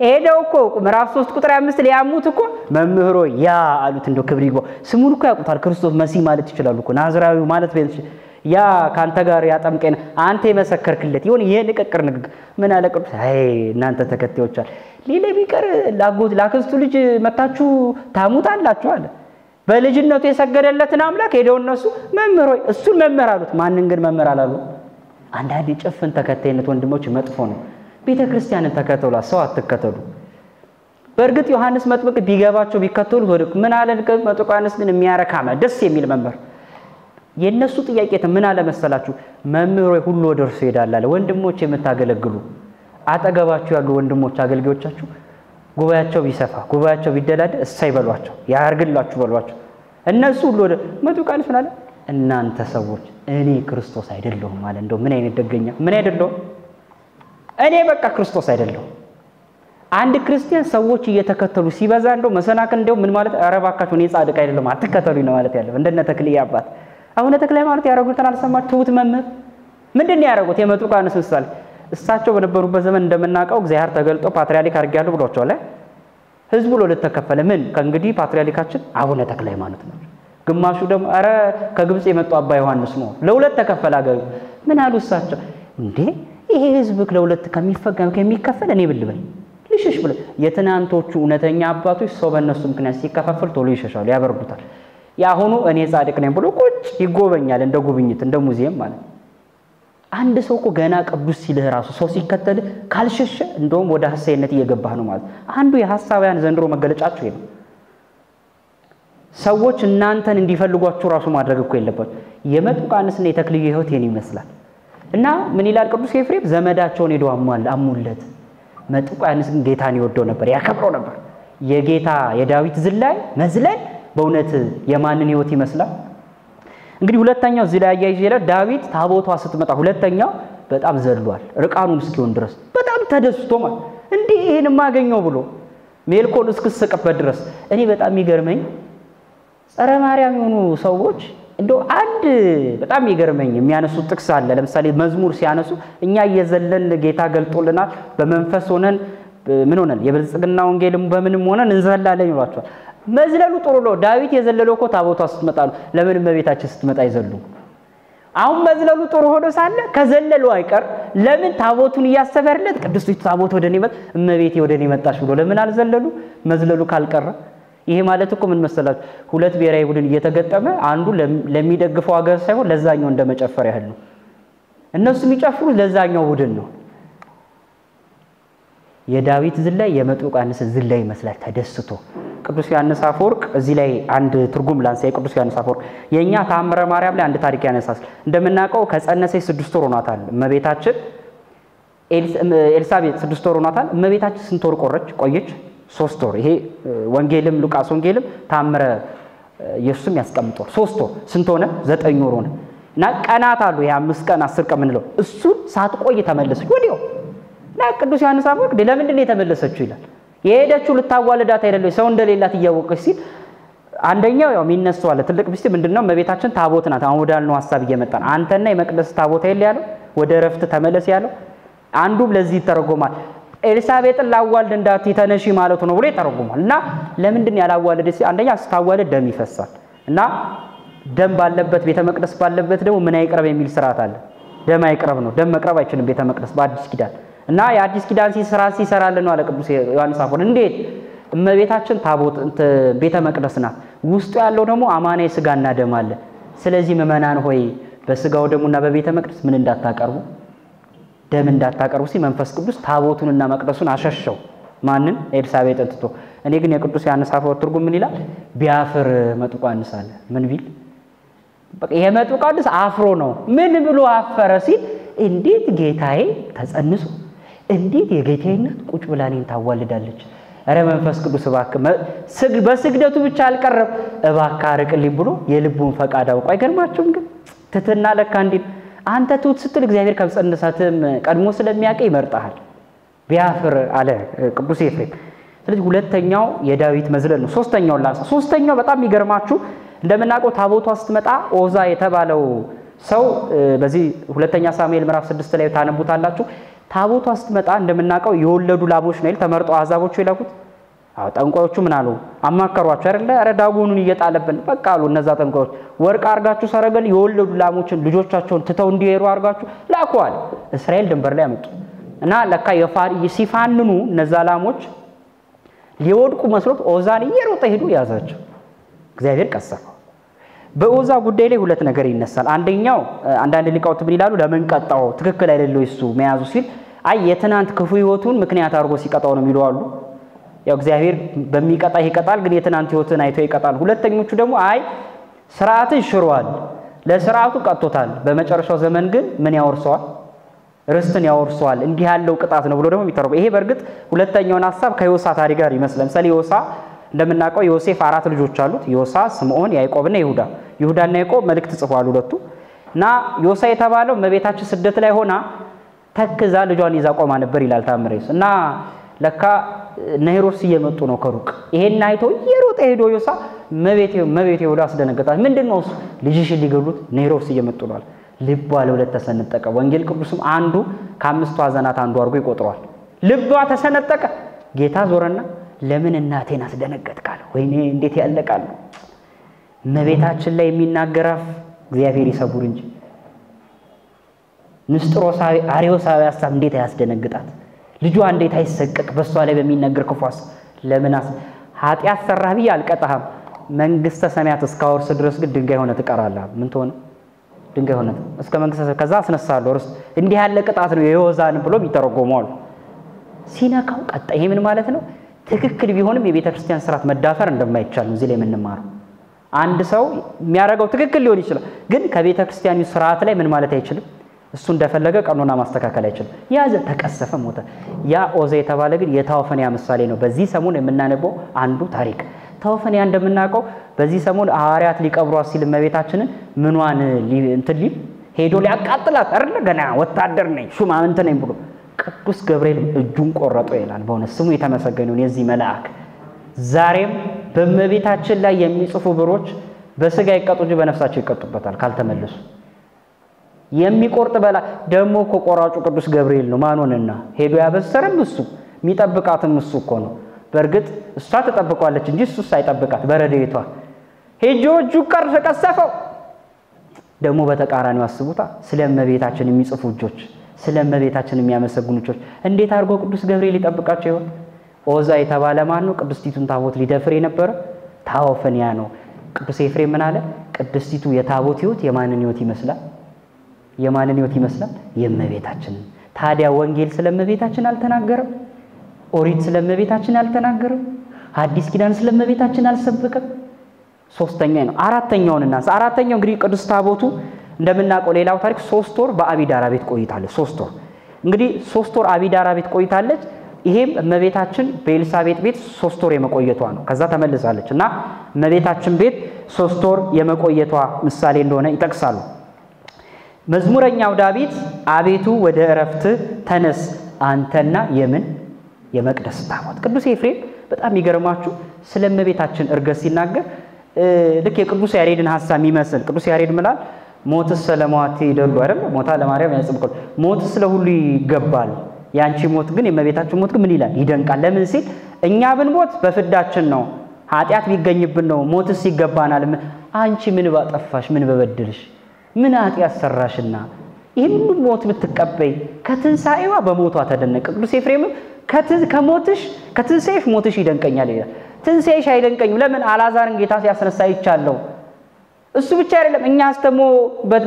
ሄደው እኮ ምዕራፍ 3 ቁጥር 5 ላይ ያሙት እኮ መምህሮይ ያ አሉት እንደው ክብር ይግባው ስሙን እኮ ያውቁታል ክርስቶስ መሲህ ማለት ይችላል እኮ ናዝራዊው ማለት ቢንስ ያ ካንተ ጋር ያጠምቀን አንተ የመሰከርክለት ይሁን የንቀቅር ንግግ ምን አለ ቅዱስ አይ እናንተ ተከታዮች ሌላ ቢቀር ላክስቱ ልጅ መታችሁ ታሙታላችሁ አለ በልጅነቱ የሰገደለትን አምላክ ሄደው እነሱ መምህር ሆይ እሱን መምህር አሉት። ማንን ግን መምህር አላሉ? አንዳንድ ጭፍን ተከታይነት ወንድሞች መጥፎ ነው። ቤተክርስቲያንን ተከተሉ፣ ሰው አትከተሉ። በእርግጥ ዮሐንስ መጥምቅ ቢገባቸው ቢከተሉት ወደ ምን አለ መጥምቅ ዮሐንስ ግን የሚያረካማ ደስ የሚል መምህር። የነሱ ጥያቄ ምን አለ መሰላችሁ? መምህር ሆይ ሁሉ ወደ እርሱ ይሄዳል አለ። ወንድሞች የምታገለግሉ አጠገባችሁ ያሉ ወንድሞች አገልጋዮቻችሁ ጉባኤያቸው ቢሰፋ ጉባኤያቸው ቢደላደ እሳይ በሏቸው፣ ያርግላችሁ በሏቸው። እነሱ ሁሉ ወደ መጥምቅ ዮሐንስ ምን አለ? እናንተ ሰዎች እኔ ክርስቶስ አይደለሁም ማለት እንደው ምን አይነት ደገኛ ምን አይደለሁም እኔ በቃ ክርስቶስ አይደለሁም። አንድ ክርስቲያን ሰዎች እየተከተሉ ሲበዛ እንደው መሰናከል እንደው ምን ማለት አረባካችሁ እኔ ጻድቅ አይደለም አትከተሉኝ ነው ማለት ያለው። እንደነ ተክልዬ አባት አሁን ተክልዬ ማለት ያረጉትን አልሰማችሁ? ትውት መምህር ምንድነው ያረጉት? የመጥምቅ ዮሐንስ ምሳሌ እሳቸው በነበሩበት ዘመን እንደምናቀው እግዚአብሔር ተገልጦ ፓትርያርክ አድርጌያለሁ ብሏቸዋል። ህዝቡ ለሁለት ተከፈለ። ምን ከእንግዲህ ፓትርያርካችን አቡነ ተክለ ሃይማኖት ነው፣ ግማሹ ደግሞ አረ ከግብጽ የመጣው አባ ዮሐንስ ነው። ለሁለት ተከፈለ አገሩ። ምን አሉ እሳቸው? እንዴ ይሄ ህዝብ ለሁለት ከሚከፈል እኔ ብልበል ልሽሽ ብለ የትናንቶቹ እውነተኛ አባቶች ሰው በእነሱ ምክንያት ሲከፋፈል ቶሎ ይሸሻሉ፣ ያበርዱታል። ያሁኑ እኔ ጻድቅ ነኝ ብሎ ቁጭ ይጎበኛል፣ እንደ ጉብኝት እንደ ሙዚየም ማለት። አንድ ሰው እኮ ገና ቅዱስ ሲልህ ራሱ ሰው ሲከተል ካልሸሸ እንደውም ወደ ሐሳይነት እየገባህ ነው ማለት። አንዱ የሐሳባያን ዘንድሮ መገለጫቸው ነው። ሰዎች እናንተን እንዲፈልጓችሁ ራሱ ማድረግ እኮ የለባችሁ። የመጥምቅ ዮሐንስና የተክልዬ ህይወት የኔ ይመስላል። እና ምን ይላል ቅዱስ ኤፍሬም? ዘመዳቸውን ሄዶ አሙለት። መጥምቅ ዮሐንስ ግን ጌታን ይወደው ነበር፣ ያከብረው ነበር። የጌታ የዳዊት ዝላይ መዝለል በእውነት የማንን ህይወት ይመስላል? እንግዲህ ሁለተኛው እዚህ ላይ ያያይዝ ይላል ዳዊት ታቦቷ ስትመጣ ሁለተኛው በጣም ዘሏል፣ ርቃኑን እስኪሆን ድረስ በጣም ተደስቶ ማለት እንዴ ይሄን ማገኘው ብሎ ሜልኮል እስክስቀበት ድረስ። እኔ በጣም ይገርመኝ ጸረ ማርያም የሆኑ ሰዎች እንደው አንድ በጣም ይገርመኝ የሚያነሱት ጥቅስ አለ። ለምሳሌ መዝሙር ሲያነሱ እኛ እየዘለል ጌታ ገልጦልናል፣ በመንፈስ ሆነን ምን ሆነን የብልጽግና ወንጌልም በምንም ሆነን እንዘላለን ይሏቸዋል። መዝለሉ ጥሩ ነው። ዳዊት የዘለለው እኮ ታቦቷ ስትመጣ ነው። ለምን እመቤታችን ስትመጣ ይዘሉ? አሁን መዝለሉ ጥሩ ሆኖ ሳለ ከዘለሉ አይቀር ለምን ታቦቱን ያሰበርለት ቅዱስቱ ታቦት ወደኔ መጣ እመቤቴ ወደኔ መጣሽ ብሎ ለምን አልዘለሉ? መዝለሉ ካልቀረ ይሄ ማለት እኮ ምን መሰላችሁ? ሁለት ብሔራዊ ቡድን እየተገጠመ አንዱ ለሚደግፈው ሀገር ሳይሆን ለዛኛው እንደመጨፈር ያህል ነው። እነሱ የሚጨፍሩት ለዛኛው ቡድን ነው። የዳዊት ዝላይ የመጥምቅ ዮሐንስ ዝላይ ይመስላል ተደስቶ። ቅዱስ ዮሐንስ አፈወርቅ እዚህ ላይ አንድ ትርጉም ላንሳ። የቅዱስ ዮሐንስ አፈወርቅ የኛ ተአምረ ማርያም ላይ አንድ ታሪክ ያነሳል። እንደምናውቀው ከጸነሰች 6 ወር ሆኗታል እመቤታችን ኤልሳቤጥ 6 ወር ሆኗታል። እመቤታችን ስንት ወር ቆየች? 3 ወር። ይሄ ወንጌልም ሉቃስ ወንጌልም ተአምረ ኢየሱስም ያስቀምጣል። 3 ወር ስንት ሆነ? 9 ወር ሆነ። እና ቀናት አሉ። ይሄ 5 ቀን 10 ቀን ምንለው እሱ ሳትቆይ ተመለሰች ወዲያው። እና ቅዱስ ዮሐንስ አፈወርቅ ለምንድን ነው የተመለሰችው ይላል። የሄደችው ልታዋልዳት አይደለም ሰው እንደሌላት እያወቀች ሲል አንደኛው ያው የሚነሳው አለ ትልቅ ምስጢር ምንድነው? እመቤታችን ታቦት ናት። አሁን ወዳልነው ሐሳብ እየመጣን አንተና የመቅደስ ታቦት አይደል ያለው ወደ ረፍት ተመለስ ያለው አንዱም ለዚህ ይተረጎማል። ኤልሳቤጥን ላዋልድ እንዳት ተነሺ ማለት ነው ብሎ ይተረጎማል። እና ለምንድን ያላዋልደች? አንደኛ ስታዋልድ ደም ይፈሳል እና ደም ባለበት ቤተ መቅደስ ባለበት ደግሞ ምን አይቅረብ የሚል ሥርዓት አለ። ደም አይቅረብ ነው። ደም መቅረብ አይችልም ቤተ መቅደስ በአዲስ ኪዳን። እና የአዲስ ኪዳን ሲሰራልን ነው አለ ቅዱስ ዮሐንስ አፈወርቅ። እንዴት? እመቤታችን ታቦት ቤተ መቅደስ ናት። ውስጡ ያለው ደግሞ አማናዊ ስጋና ደም አለ። ስለዚህ ምእመናን ሆይ በስጋው ደሙና በቤተ መቅደስ ምን እንዳታቀርቡ ደም እንዳታቀርቡ ሲል መንፈስ ቅዱስ ታቦቱንና መቅደሱን አሸሸው። ማንን? ኤልሳቤጥን ትቶ። እኔ ግን የቅዱስ ዮሐንስ አፈወርቅ ትርጉም ምን ይላል? ቢያፍር መጥምቅ ዮሐንስ አለ። ምን ቢል? በቃ ይሄ መጥምቅ ዮሐንስ አፍሮ ነው። ምን ብሎ አፈረ ሲል እንዴት ጌታዬ ተጸንሶ እንዴት የጌታዬ እናት ቁጭ ብላ እኔን ታዋልዳለች? አረ መንፈስ ቅዱስ እባክህ በስግደቱ ብቻ አልቀረም እባክህ አርቅልኝ ብሎ የልቡን ፈቃድ አውቆ አይገርማችሁም? ግን ትትና ለካ እንዴ አንተ ትውት ስትል እግዚአብሔር ከጸነሳትም ቀድሞ ስለሚያውቅ ይመርጣል። ቢያፍር አለ ቅዱስ ኤፍሬም። ስለዚህ ሁለተኛው የዳዊት መዝለል ነው። ሶስተኛው ላንሳ። ሶስተኛው በጣም ይገርማችሁ እንደምናውቀው ታቦቷ ስትመጣ ኦዛ የተባለው ሰው በዚህ ሁለተኛ ሳሙኤል ምዕራፍ 6 ላይ ታነቡታላችሁ። ታቦቷ ስትመጣ እንደምናውቀው የወለዱ ላሞች ነው ተመርጦ አዛቦቹ ይላኩት። አዎ ጠንቋዮቹ ምን አሉ? አማከሯቸው አይደለ? አረ ዳጎኑን እየጣለብን በቃ አሉ እነዛ ጠንቋዮች። ወርቅ አርጋችሁ ሰረገል የወለዱ ላሞችን ልጆቻቸውን ትተው እንዲሄዱ አርጋችሁ ላኳል። እስራኤል ድንበር ላይ አመጡ እና ለካ ሲፋንኑ እነዛ ላሞች ሊወድቁ መስሎት ኦዛን እየሮጠ ሄዱ ያዛቸው። እግዚአብሔር ቀሰፈው። በኦዛ ጉዳይ ላይ ሁለት ነገር ይነሳል። አንደኛው አንዳንድ ሊቃውንት ምን ይላሉ? ለምን ቀጣው ትክክል አይደለም እሱ መያዙ ሲል አይ የትናንት ክፉ ህይወቱን ምክንያት አድርጎ ሲቀጣው ነው የሚሉ አሉ። ያው እግዚአብሔር በሚቀጣ ይቀጣል፣ ግን የትናንት ህይወትን አይቶ ይቀጣል። ሁለተኞቹ ደግሞ አይ ስርዓትን ሽሯል፣ ለስርዓቱ ቀጥቶታል፣ በመጨረሻው ዘመን ግን ምን ያወርሰዋል? ርስትን ያወርሰዋል። እንዲህ ያለው ቅጣት ነው ብሎ ደግሞ የሚተረው ይሄ በርግጥ ሁለተኛውን ሐሳብ ከዮሳ ታሪክ ጋር ይመስላል። ለምሳሌ ዮሳ እንደምናውቀው ዮሴፍ 4 ልጆች አሉት። ዮሳ፣ ስምዖን፣ ያዕቆብና ይሁዳ። ይሁዳና ያዕቆብ መልእክት ጽፈዋል ሁለቱ። እና ዮሳ የተባለው እመቤታችን ስደት ላይ ሆና ተክዛ ልጇን ይዛ ቆማ ነበር ይላል ታምሬስ። እና ለካ ሄሮድስ እየመጡ ነው ከሩቅ። ይሄን አይቶ እየሮጠ ሄዶ ዮሳ መቤቴ ብሎ አስደነገጣት። ምንድነው እሱ? ልጅሽን ሊገሉት ሄሮድስ እየመጡ ነው። ልቧ ለሁለት ተሰነጠቀ። ወንጌል ቅዱስም አንዱ ከአምስቱ ሐዘናት አንዱ አድርጎ ይቆጥረዋል። ልቧ ተሰነጠቀ። ጌታ ዞረና ለምን እናቴን አስደነገጥካል? ወይኔ እንዴት ያለቃል! እመቤታችን ላይ የሚናገራፍ እግዚአብሔር ይሰቡር እንጂ ንስጥሮሳዊ አርዮሳዊ ሐሳብ እንዴት ያስደነግጣት! ልጇ እንዴት አይሰቀቅ በሷ ላይ በሚነገር ክፉስ ለምን ኃጢአት ሰራህ ብዬ አልቀጣህም፣ መንግስተ ሰማያት እስካወርስ ድረስ ግን ድንጋይ ሆነ ትቀራለህ። ምን ትሆነ? ድንጋይ ሆነ እስከ መንግስተ ከዛ አስነሳለሁ ርስት። እንዲህ ያለ ቅጣት ነው የዮዛን ብሎ ይተረጎማል። ሲነካው ቀጣ። ይሄ ምን ማለት ነው? ትክክል ቢሆንም የቤተ ክርስቲያን ሥርዓት መዳፈር እንደማይቻል ነው እዚህ ላይ የምንማረው። አንድ ሰው የሚያደርገው ትክክል ሊሆን ይችላል፣ ግን ከቤተ ክርስቲያኑ ሥርዓት ላይ ምን ማለት አይችልም። እሱ እንደፈለገ ቀኖና ማስተካከል አይችልም። ያዘ፣ ተቀሰፈ፣ ሞተ። ያ ኦዛ የተባለ ግን የታወፈንያ ምሳሌ ነው። በዚህ ሰሞን የምናነበው አንዱ ታሪክ ታወፈንያ እንደምናውቀው በዚህ ሰሞን ሐዋርያት ሊቀብሯት ሲል እመቤታችንን ምኗን እንትን ሊል ሄዶ ሊያቃጥላት አይደል? ገና ወታደር ነኝ ሹማምንት ነኝ ብሎ ቅዱስ ገብርኤል እጁን ቆረጠው ይላል። በእውነት ስሙ የተመሰገነው የዚህ መልአክ። ዛሬም በእመቤታችን ላይ የሚጽፉ ብሮች በስጋ ይቀጡ እንጂ በነፍሳቸው ይቀጡበታል ካልተመለሱ። የሚቆርጥ በላ ደግሞ እኮ ቆራጩ ቅዱስ ገብርኤል ነው። ማንሆንና ሄዶ ያበሰረም እሱ የሚጠብቃትም እሱ እኮ ነው። በርግጥ እሷ ተጠብቋለች እንጂ እሱስ አይጠብቃት በረድኤቷ ሄጆ እጁ ቀሰፈው። ደግሞ በተቃራኒው አስቡታ ስለ እመቤታችን የሚጽፉ እጆች፣ ስለ እመቤታችን የሚያመሰግኑ እጆች እንዴት አድርጎ ቅዱስ ገብርኤል ይጠብቃቸው ይሆን? ኦዛ የተባለ ማን ነው? ቅድስቲቱን ታቦት ሊደፍር የነበረ ታወፈንያ ነው። ቅዱስ ኤፍሬም ምን አለ? ቅድስቲቱ የታቦት ሕይወት የማንን ሕይወት ይመስላል? የማንን ሕይወት ይመስላል? የእመቤታችን። ታዲያ ወንጌል ስለ እመቤታችን አልተናገረም? ኦሪት ስለ እመቤታችን አልተናገረም? አዲስ ኪዳን ስለ እመቤታችን አልሰበከም? ሶስተኛ ነው። አራተኛውንና አራተኛው እንግዲህ ቅዱስ ታቦቱ እንደምናውቀው ሌላው ታሪክ 3 ወር በአቢዳራ ቤት ቆይታለች። 3 ወር እንግዲህ 3 ወር አቢዳራ ቤት ቆይታለች። ይሄም እመቤታችን በኤልሳቤጥ ቤት 3 ወር የመቆየቷ ነው። ከዛ ተመልሳለች እና እመቤታችን ቤት 3 ወር የመቆየቷ ምሳሌ እንደሆነ ይጠቅሳሉ። መዝሙረኛው ዳዊት አቤቱ ወደ ዕረፍት ተነስ አንተና የመቅደስ ታቦት። ቅዱስ ኤፍሬም በጣም ይገርማችሁ ስለ እመቤታችን እርገት ሲናገር ልክ የቅዱስ ያሬድን ሐሳብ የሚመስል ቅዱስ ያሬድ ምላል ሞትስ ለሟቴ ይደሉ አይደል? ሞታ ለማርያም ያጽብቁ ሞትስ ለሁሉ ይገባል፣ ያንቺ ሞት ግን የእመቤታችን ሞት ግን ምን ይላል? ይደንቃል። ለምን ሲል እኛ ብንሞት በፍዳችን ነው፣ ኃጢአት ቢገኝብን ነው፣ ሞትስ ይገባናል። አንቺ ምን ባጠፋሽ፣ ምን በበድልሽ፣ ምን ኃጢአት ሰራሽና ይሄን ሁሉ ሞት ብትቀበይ ከትንሳኤዋ በሞቷ ተደነቀ። ቅዱስ ኤፍሬም ከሞትሽ ከትንሳኤሽ ሞትሽ ይደንቀኛል ይላል። ትንሳኤሽ አይደንቀኝም። ለምን? አልዓዛርን ጌታ ሲያስነሳ ይቻለው። እሱ ብቻ አይደለም እኛስ ደግሞ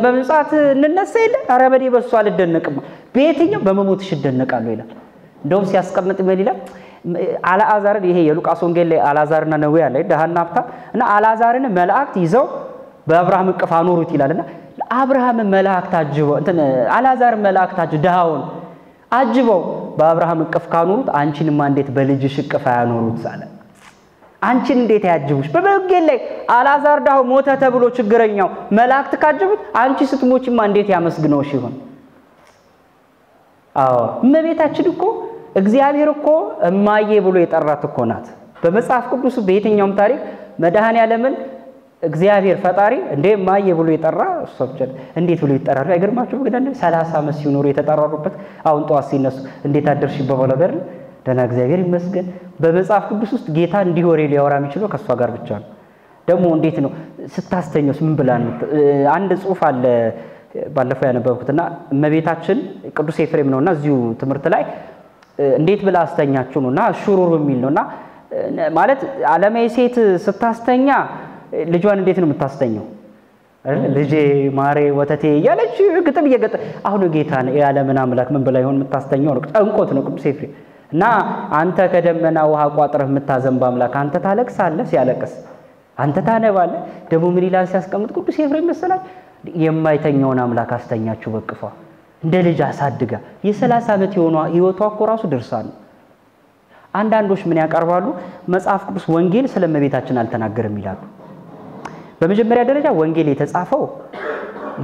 በምጽአት እንነሳ የለ አረበዴ በሱ አልደነቅም፣ በየትኛው በመሞትሽ ይደነቃለሁ ይላል። እንደውም ሲያስቀምጥ ምን ይላል? አልዓዛርን ይሄ የሉቃስ ወንጌል ላይ አልዓዛርና ነዌ ያለ ደሃና ሀብታም እና አልዓዛርን መላእክት ይዘው በአብርሃም እቅፍ አኖሩት ይላልና አብርሃም መላእክት አጅበው አልዓዛርን መላእክት አጅበው ደሃውን አጅበው በአብርሃም እቅፍ ካኖሩት አንቺንማ እንዴት በልጅሽ እቅፍ ያኖሩት አለ። አንቺን እንዴት ያጅቡሽ? በወንጌል ላይ አልዓዛር ዳው ሞተ ተብሎ ችግረኛው መላእክት ካጅቡት አንቺ ስትሞቺማ እንዴት ያመስግነውሽ ይሆን? አዎ እመቤታችን እኮ እግዚአብሔር እኮ እማዬ ብሎ የጠራት እኮ ናት። በመጽሐፍ ቅዱስ በየትኛውም ታሪክ መድኃኔዓለምን እግዚአብሔር ፈጣሪ እንደ እማዬ ብሎ የጠራ ሶፍጀል እንዴት ብሎ ይጠራሉ? አይገርማችሁም? ግን 30 ዓመት ሲኖሩ የተጠራሩበት አሁን ጠዋት ሲነሱ እንዴት አደርሽ ይባባሉ አይደል? ደህና እግዚአብሔር ይመስገን። በመጽሐፍ ቅዱስ ውስጥ ጌታ እንዲህ ወሬ ሊያወራ የሚችለው ከሷ ጋር ብቻ ነው። ደግሞ እንዴት ነው ስታስተኛውስ ምን ብላ ነው? አንድ ጽሑፍ አለ ባለፈው ያነበብኩትና እመቤታችን ቅዱስ ኤፍሬም ነውና እዚሁ ትምህርት ላይ እንዴት ብላ አስተኛችሁ ነውና ሹሩር የሚል ነውና ማለት ዓለማዊ ሴት ስታስተኛ ልጇን እንዴት ነው የምታስተኛው አይደል ልጄ ማሬ ወተቴ ያለች ግጥም እየገጠ አሁን ጌታን ያለምን አምላክ ምን ብላ ይሆን የምታስተኛው ነው ጠንቆት ነው ቅዱስ ኤፍሬም እና አንተ ከደመና ውሃ ቋጥረህ የምታዘንብ አምላክ አንተ ታለቅሳለህ ሲያለቅስ አንተ ታነባለህ ደግሞ ምን ይላል ሲያስቀምጥ ቅዱስ ኤፍሬም መሰላል የማይተኛውን አምላክ አስተኛችሁ በቅፏ እንደ ልጅ አሳድጋ የ30 ዓመት የሆነው ህይወቷ እኮ ራሱ ድርሳን አንዳንዶች ምን ያቀርባሉ መጽሐፍ ቅዱስ ወንጌል ስለመቤታችን አልተናገረም ይላሉ በመጀመሪያ ደረጃ ወንጌል የተጻፈው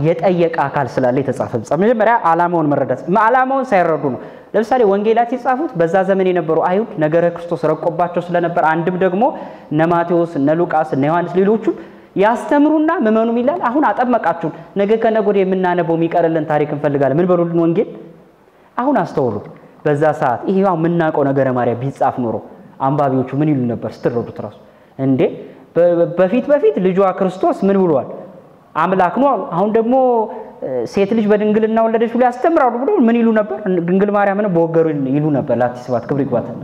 የጠየቀ አካል ስላለ የተጻፈ በመጀመሪያ ዓላማውን መረዳት ዓላማውን ሳይረዱ ነው ለምሳሌ ወንጌላት የጻፉት በዛ ዘመን የነበሩ አይሁድ ነገረ ክርስቶስ ረቆባቸው ስለነበር አንድም ደግሞ እነ ማቴዎስ እነ ሉቃስ እነ ዮሐንስ ሌሎቹ ያስተምሩና መመኑም ይላል አሁን አጠመቃችሁ ነገ ከነገወዲያ የምናነበው የሚቀርልን ታሪክ እንፈልጋለን ምን በሉልን ወንጌል አሁን አስተውሉ በዛ ሰዓት ይሄው ምናቀው ነገረ ማርያም ቢጻፍ ኖሮ አንባቢዎቹ ምን ይሉ ነበር ስትረዱት ራሱ እንዴ በፊት ልጇ ክርስቶስ ምን ብሏል አምላክ ነው አሁን ደግሞ ሴት ልጅ በድንግልና ወለደች ብሎ ያስተምራሉ ብሎ ምን ይሉ ነበር ድንግል ማርያምን በወገሩ ይሉ ነበር ላትስባት ክብር ይግባትና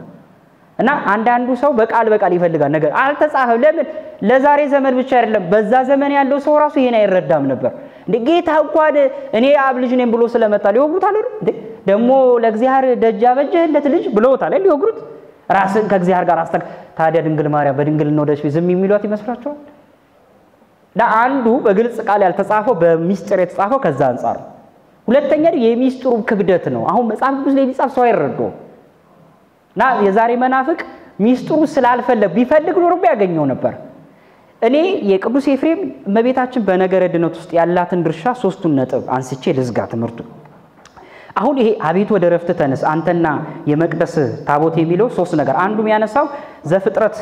እና አንዳንዱ ሰው በቃል ይፈልጋል ነገር አልተጻፈም ለምን ለዛሬ ዘመን ብቻ አይደለም በዛ ዘመን ያለው ሰው ራሱ ይሄን አይረዳም ነበር እንዴ ጌታ እንኳን እኔ አብ ልጅ ነኝ ብሎ ስለመጣ ሊወግሩታል እንዴ ደግሞ ለእግዚአብሔር ደጃ በጀህለት ልጅ ብለውታል ሊወግሩት ራስን ከእግዚአብሔር ጋር አስተክ ታዲያ ድንግል ማርያም በድንግልና ወለደች ዝም የሚሏት ይመስላችኋል ለአንዱ በግልጽ ቃል ያልተጻፈው በሚስጥር የተጻፈው ከዛ አንፃር ሁለተኛ የሚስጥሩ ክብደት ነው አሁን መጽሐፍ ቅዱስ ላይ ሊጻፍ ሰው አይረዳው ና የዛሬ መናፍቅ ሚስጥሩ ስላልፈለግ ቢፈልግ ኖሮ ያገኘው ነበር እኔ የቅዱስ ኤፍሬም መቤታችን በነገረ ድነት ውስጥ ያላትን ድርሻ 3ቱን ነጥብ አንስቼ ልዝጋ ትምርቱ አሁን ይሄ አቤት ወደ ረፍት ተነስ አንተና የመቅደስ ታቦት የሚለው 3 ነገር አንዱ የሚያነሳው ዘፍጥረት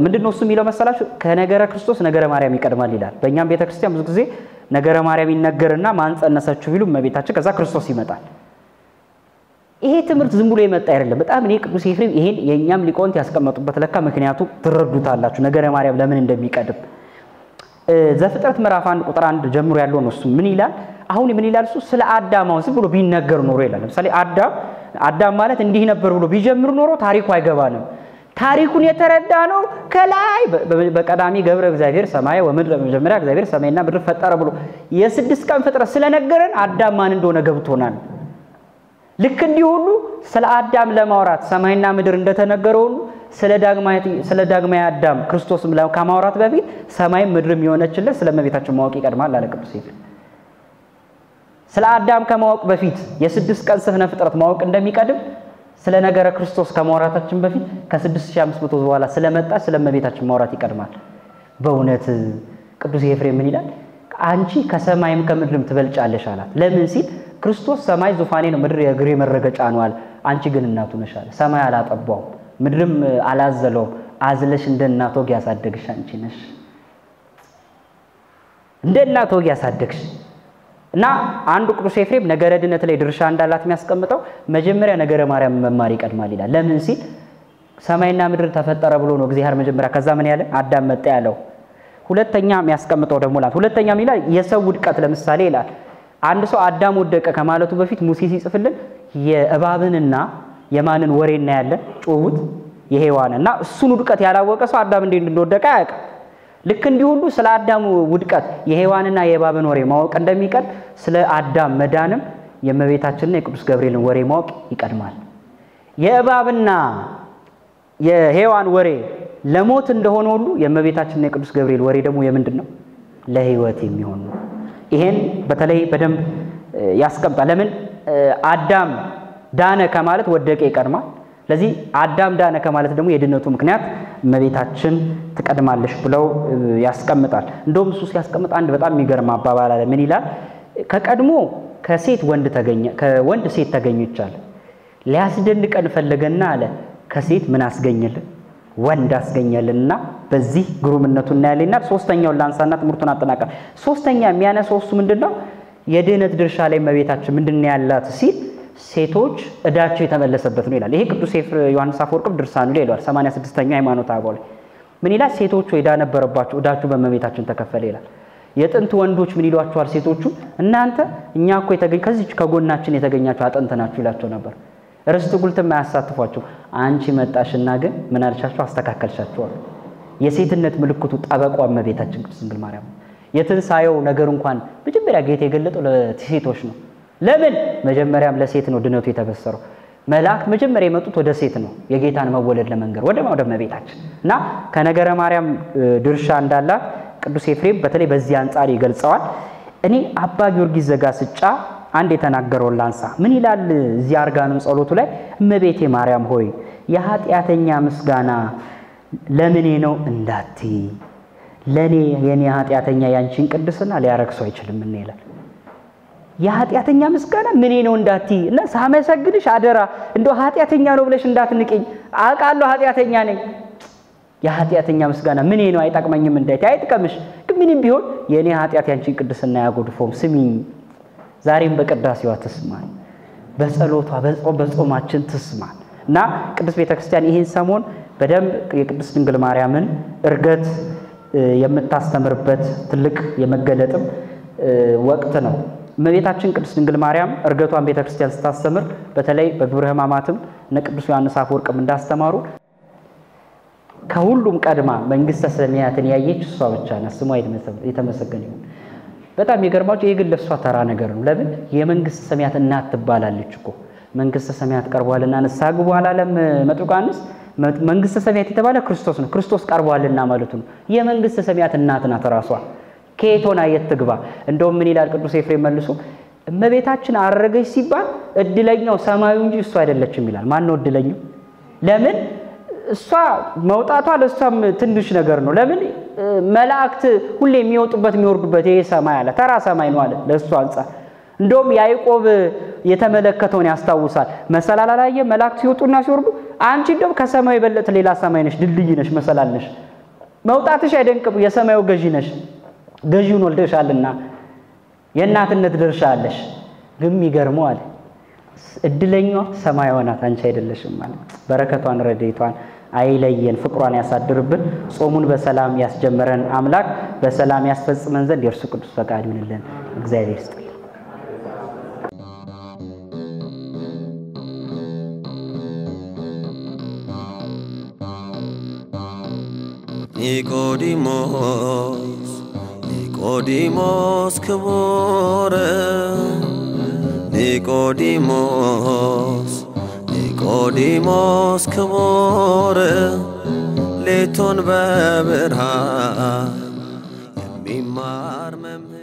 ምንድነው እሱ የሚለው መሰላችሁ ከነገረ ክርስቶስ ነገረ ማርያም ይቀድማል ይላል በእኛም ቤተክርስቲያን ብዙ ጊዜ ነገረ ማርያም ይነገርና ማንጸነሰችው ቢሉ መቤታችን ከዛ ክርስቶስ ይመጣል ይሄ ትምርት ዝም ብሎ የመጣ አይደለም በጣም እኔ ቅዱስ ኤፍሬም ይሄን የኛም ሊቆንት ያስቀመጡበት ለካ ምክንያቱ ትረዱታላችሁ ነገረ ማርያም ለምን እንደሚቀድም ዘፍጥረት ምዕራፍ 1 ቁጥር 1 ጀምሮ ያለው ነው እሱ ምን ይላል አሁን ምን ይላል እሱ ስለ አዳማው ዝም ብሎ ቢነገር ኖሮ ይላል ለምሳሌ አዳም ማለት እንዲህ ነበር ብሎ ቢጀምር ኖሮ ታሪኩ አይገባንም ታሪኩን የተረዳ ነው ከላይ በቀዳሚ ገብረ እግዚአብሔር ሰማይ ወምድር በመጀመሪያ እግዚአብሔር ሰማይና ምድር ፈጠረ ብሎ የ6 ቀን ፍጥረት ስለነገረን አዳም ማን እንደሆነ ገብቶናል ልክ እንዲህ ሁሉ ስለ አዳም ለማውራት ሰማይና ምድር እንደተነገረው ስለ ዳግማይ አዳም ክርስቶስም ለማውራት በፊት ሰማይ ምድርም የሆነችለት ስለመቤታችን ማወቅ ይቀድማል አለ ቅዱስ ኤፍሬም ስለ አዳም ከማወቅ በፊት የ6 ቀን ስነ ፍጥረት ማወቅ እንደሚቀድም ስለ ነገረ ክርስቶስ ከማውራታችን በፊት ከ6500 በኋላ ስለመጣ ስለመቤታችን ማውራት ይቀድማል በእውነት ቅዱስ ኤፍሬም ምን ይላል አንቺ ከሰማይም ከምድርም ትበልጫለሽ አላት ለምን ሲል ክርስቶስ ሰማይ ዙፋኔ ነው ምድር የእግሬ መረገጫ ነው አለ አንቺ ግን እናቱ ነሽ አለ ሰማይ አላጠባው ምድርም አላዘለው አዝለሽ እንደ እናት ወግ ያሳደግሽ አንቺ ነሽ እንደ እናት ወግ ያሳደግሽ እና አንዱ ቅዱስ ኤፍሬም ነገረ ድነት ላይ ድርሻ እንዳላት የሚያስቀምጠው መጀመሪያ ነገረ ማርያም መማር ይቀድማል ይላል ለምን ሲል ሰማይና ምድር ተፈጠረ ብሎ ነው እግዚአብሔር መጀመሪያ ከዛ ምን ያለ አዳም መጣ ያለው ሁለተኛ የሚያስቀምጠው ደግሞ ሁለተኛ ይላል የሰው ውድቀት ለምሳሌ ይላል አንድ ሰው አዳም ወደቀ ከማለቱ በፊት ሙሴ ሲጽፍልን የእባብንና የማንን ወሬና ያለ ጮውት የሔዋንና እሱን ውድቀት ያላወቀ ሰው አዳም እንዴት እንደወደቀ ያውቃል ልክ እንዲህ ሁሉ ስለ አዳም ውድቀት የሔዋንና የእባብን ወሬ ማወቅ እንደሚቀር ስለ አዳም መዳንም የመቤታችንና የቅዱስ ገብርኤልን ወሬ ማወቅ ይቀድማል የእባብና የሔዋን ወሬ ለሞት እንደሆነ ሁሉ የመቤታችንና የቅዱስ ገብርኤል ወሬ ደግሞ የምንድነው ለህይወት የሚሆን ነው ይሄን በተለይ በደንብ ያስቀምጣል ለምን አዳም ዳነ ከማለት ወደቀ ይቀድማል ለዚህ አዳም ዳነ ከማለት ደግሞ የድነቱ ምክንያት መቤታችን ትቀድማለሽ ብለው ያስቀምጣል እንደውም እሱ ሲያስቀምጥ አንድ በጣም የሚገርም አባባል አለ ምን ይላል ከቀድሞ ከሴት ወንድ ተገኘ ከወንድ ሴት ተገኘቻል ሊያስደንቀን ፈለገና አለ ከሴት ምን አስገኘልን ወንድ አስገኘልና በዚህ ግሩምነቱና ያለና ሶስተኛው ላንሳና ትምርቱን አጠናቀ ሶስተኛ የሚያነሳው እሱ ምንድነው የድህነት ድርሻ ላይ መቤታችን ምንድነው ያላት ሲል ሴቶች እዳቸው የተመለሰበት ነው ይላል ይሄ ቅዱስ ዮሐንስ አፈወርቅ ድርሳኑ ላይ ይላል 86ኛው ሃይማኖት አበው ምን ይላል ሴቶች ወይዳ ነበረባቸው እዳቸው በመቤታችን ተከፈለ ይላል የጥንት ወንዶች ምን ይሏቸዋል ሴቶቹ እናንተ እኛ እኮ ከዚህ ከጎናችን የተገኛችሁ አጥንተናችሁ ይላቸው ነበር ርስት ጉልት ማያሳትፏቸው አንቺ መጣሽና ግን ምን አልቻችሁ አስተካከልሻችሁ የሴትነት ምልክቱ ጠበቋ እመቤታችን ቅድስት ድንግል ማርያም የትንሳኤው ነገር እንኳን መጀመሪያ ጌታ የገለጠው ለሴቶች ነው ለምን መጀመሪያም ለሴት ነው ድነቱ የተበሰረው መላእክት መጀመሪያ የመጡት ወደ ሴት ነው የጌታን መወለድ ለመንገር ወደ እመቤታችን እና ከነገረ ማርያም ድርሻ እንዳላ ቅዱስ ኤፍሬም በተለይ በዚህ አንጻር ይገልጸዋል እኔ አባ ጊዮርጊስ ዘጋስጫ አንድ የተናገረው ላንሳ ምን ይላል እዚህ አርጋኑን ጸሎቱ ላይ እመቤቴ ማርያም ሆይ የኃጢአተኛ ምስጋና ለምኔ ነው እንዳቲ ለኔ የኔ ኃጢአተኛ ያንቺን ቅድስና ሊያረክሰው አይችልም ምን ይላል የኃጢአተኛ ምስጋና ምኔ ነው እንዳቲ እና ሳመሰግንሽ አደራ እንዶ ኃጢአተኛ ነው ብለሽ እንዳትንቀኝ አቃለው ኃጢአተኛ ነኝ የኃጢአተኛ ምስጋና ምኔ ነው አይጣቅመኝም እንዳይታይ አይጥቀምሽ ግን ምንም ቢሆን የኔ ኃጢአት ያንቺን ቅድስና ያጎድፎም ስሚኝ ዛሬም በቅዳሴዋ ተስማኝ በጸሎቷ በጾማችን ተስማኝ እና ቅዱስ ቤተክርስቲያን ይሄን ሰሞን በደንብ የቅድስት ድንግል ማርያምን እርገት የምታስተምርበት ትልቅ የመገለጥም ወቅት ነው እመቤታችን ቅድስት ድንግል ማርያም እርገቷን ቤተክርስቲያን ስታስተምር በተለይ በግብረ ሕማማትም እነ ቅዱስ ዮሐንስ አፈወርቅም እንዳስተማሩ ከሁሉም ቀድማ መንግስተ ሰማያትን ያየች እሷ ብቻ ናት ስሟ የተመሰገነ ይሁን በጣም ይገርማችሁ ይሄ ግን ለሷ ተራ ነገር ነው ለምን የመንግስተ ሰማያት እናት ትባላለች እኮ መንግስተ ሰማያት ቀርቧልና ንስሐ ግቡ አላለም መጥምቁ ዮሐንስ መንግስተ ሰማያት የተባለ ክርስቶስ ነው ክርስቶስ ቀርቧልና ማለቱ ነው የመንግስተ ሰማያት እናት ናት ራሷ ከየቶና የትግባ እንደውም ምን ይላል ቅዱስ ኤፍሬም መልሶ እመቤታችን አረገች ሲባል እድለኛው ሰማዩ እንጂ እሷ አይደለችም ይላል ማን ነው እድለኛው ለምን እሷ መውጣቷ ለሷም ትንሽ ነገር ነው ለምን መላእክት ሁሌ የሚወጡበት የሚወርዱበት ይሄ ሰማይ አለ ተራ ሰማይ ነው አለ ለሷ አንፃር እንደውም ያዕቆብ የተመለከተውን ያስታውሳል መሰላል አላየ መላእክት ሲወጡና ሲወርዱ አንቺ እንደውም ከሰማይ በለጥ ሌላ ሰማይ ነሽ ድልድይ ነሽ መሰላል ነሽ መውጣትሽ አይደንቅም የሰማዩ ገዢ ነሽ ገዢውን ወልደሻልና የእናትነት ድርሻ አለሽ ግን ይገርመው አለ እድለኛው ሰማያዊ ናት አንቺ አይደለሽም ማለት በረከቷን ረድኤቷን አይለየን ፍቅሯን ያሳድርብን ጾሙን በሰላም ያስጀመረን አምላክ በሰላም ያስፈጽመን ዘንድ የእርሱ ቅዱስ ፈቃድ ይሁንልን እግዚአብሔር ይስጥልን ኒቆዲሞስ ክቡር ኒቆዲሞስ ክቡር ሌቱን በብርሃን የሚማር መምህር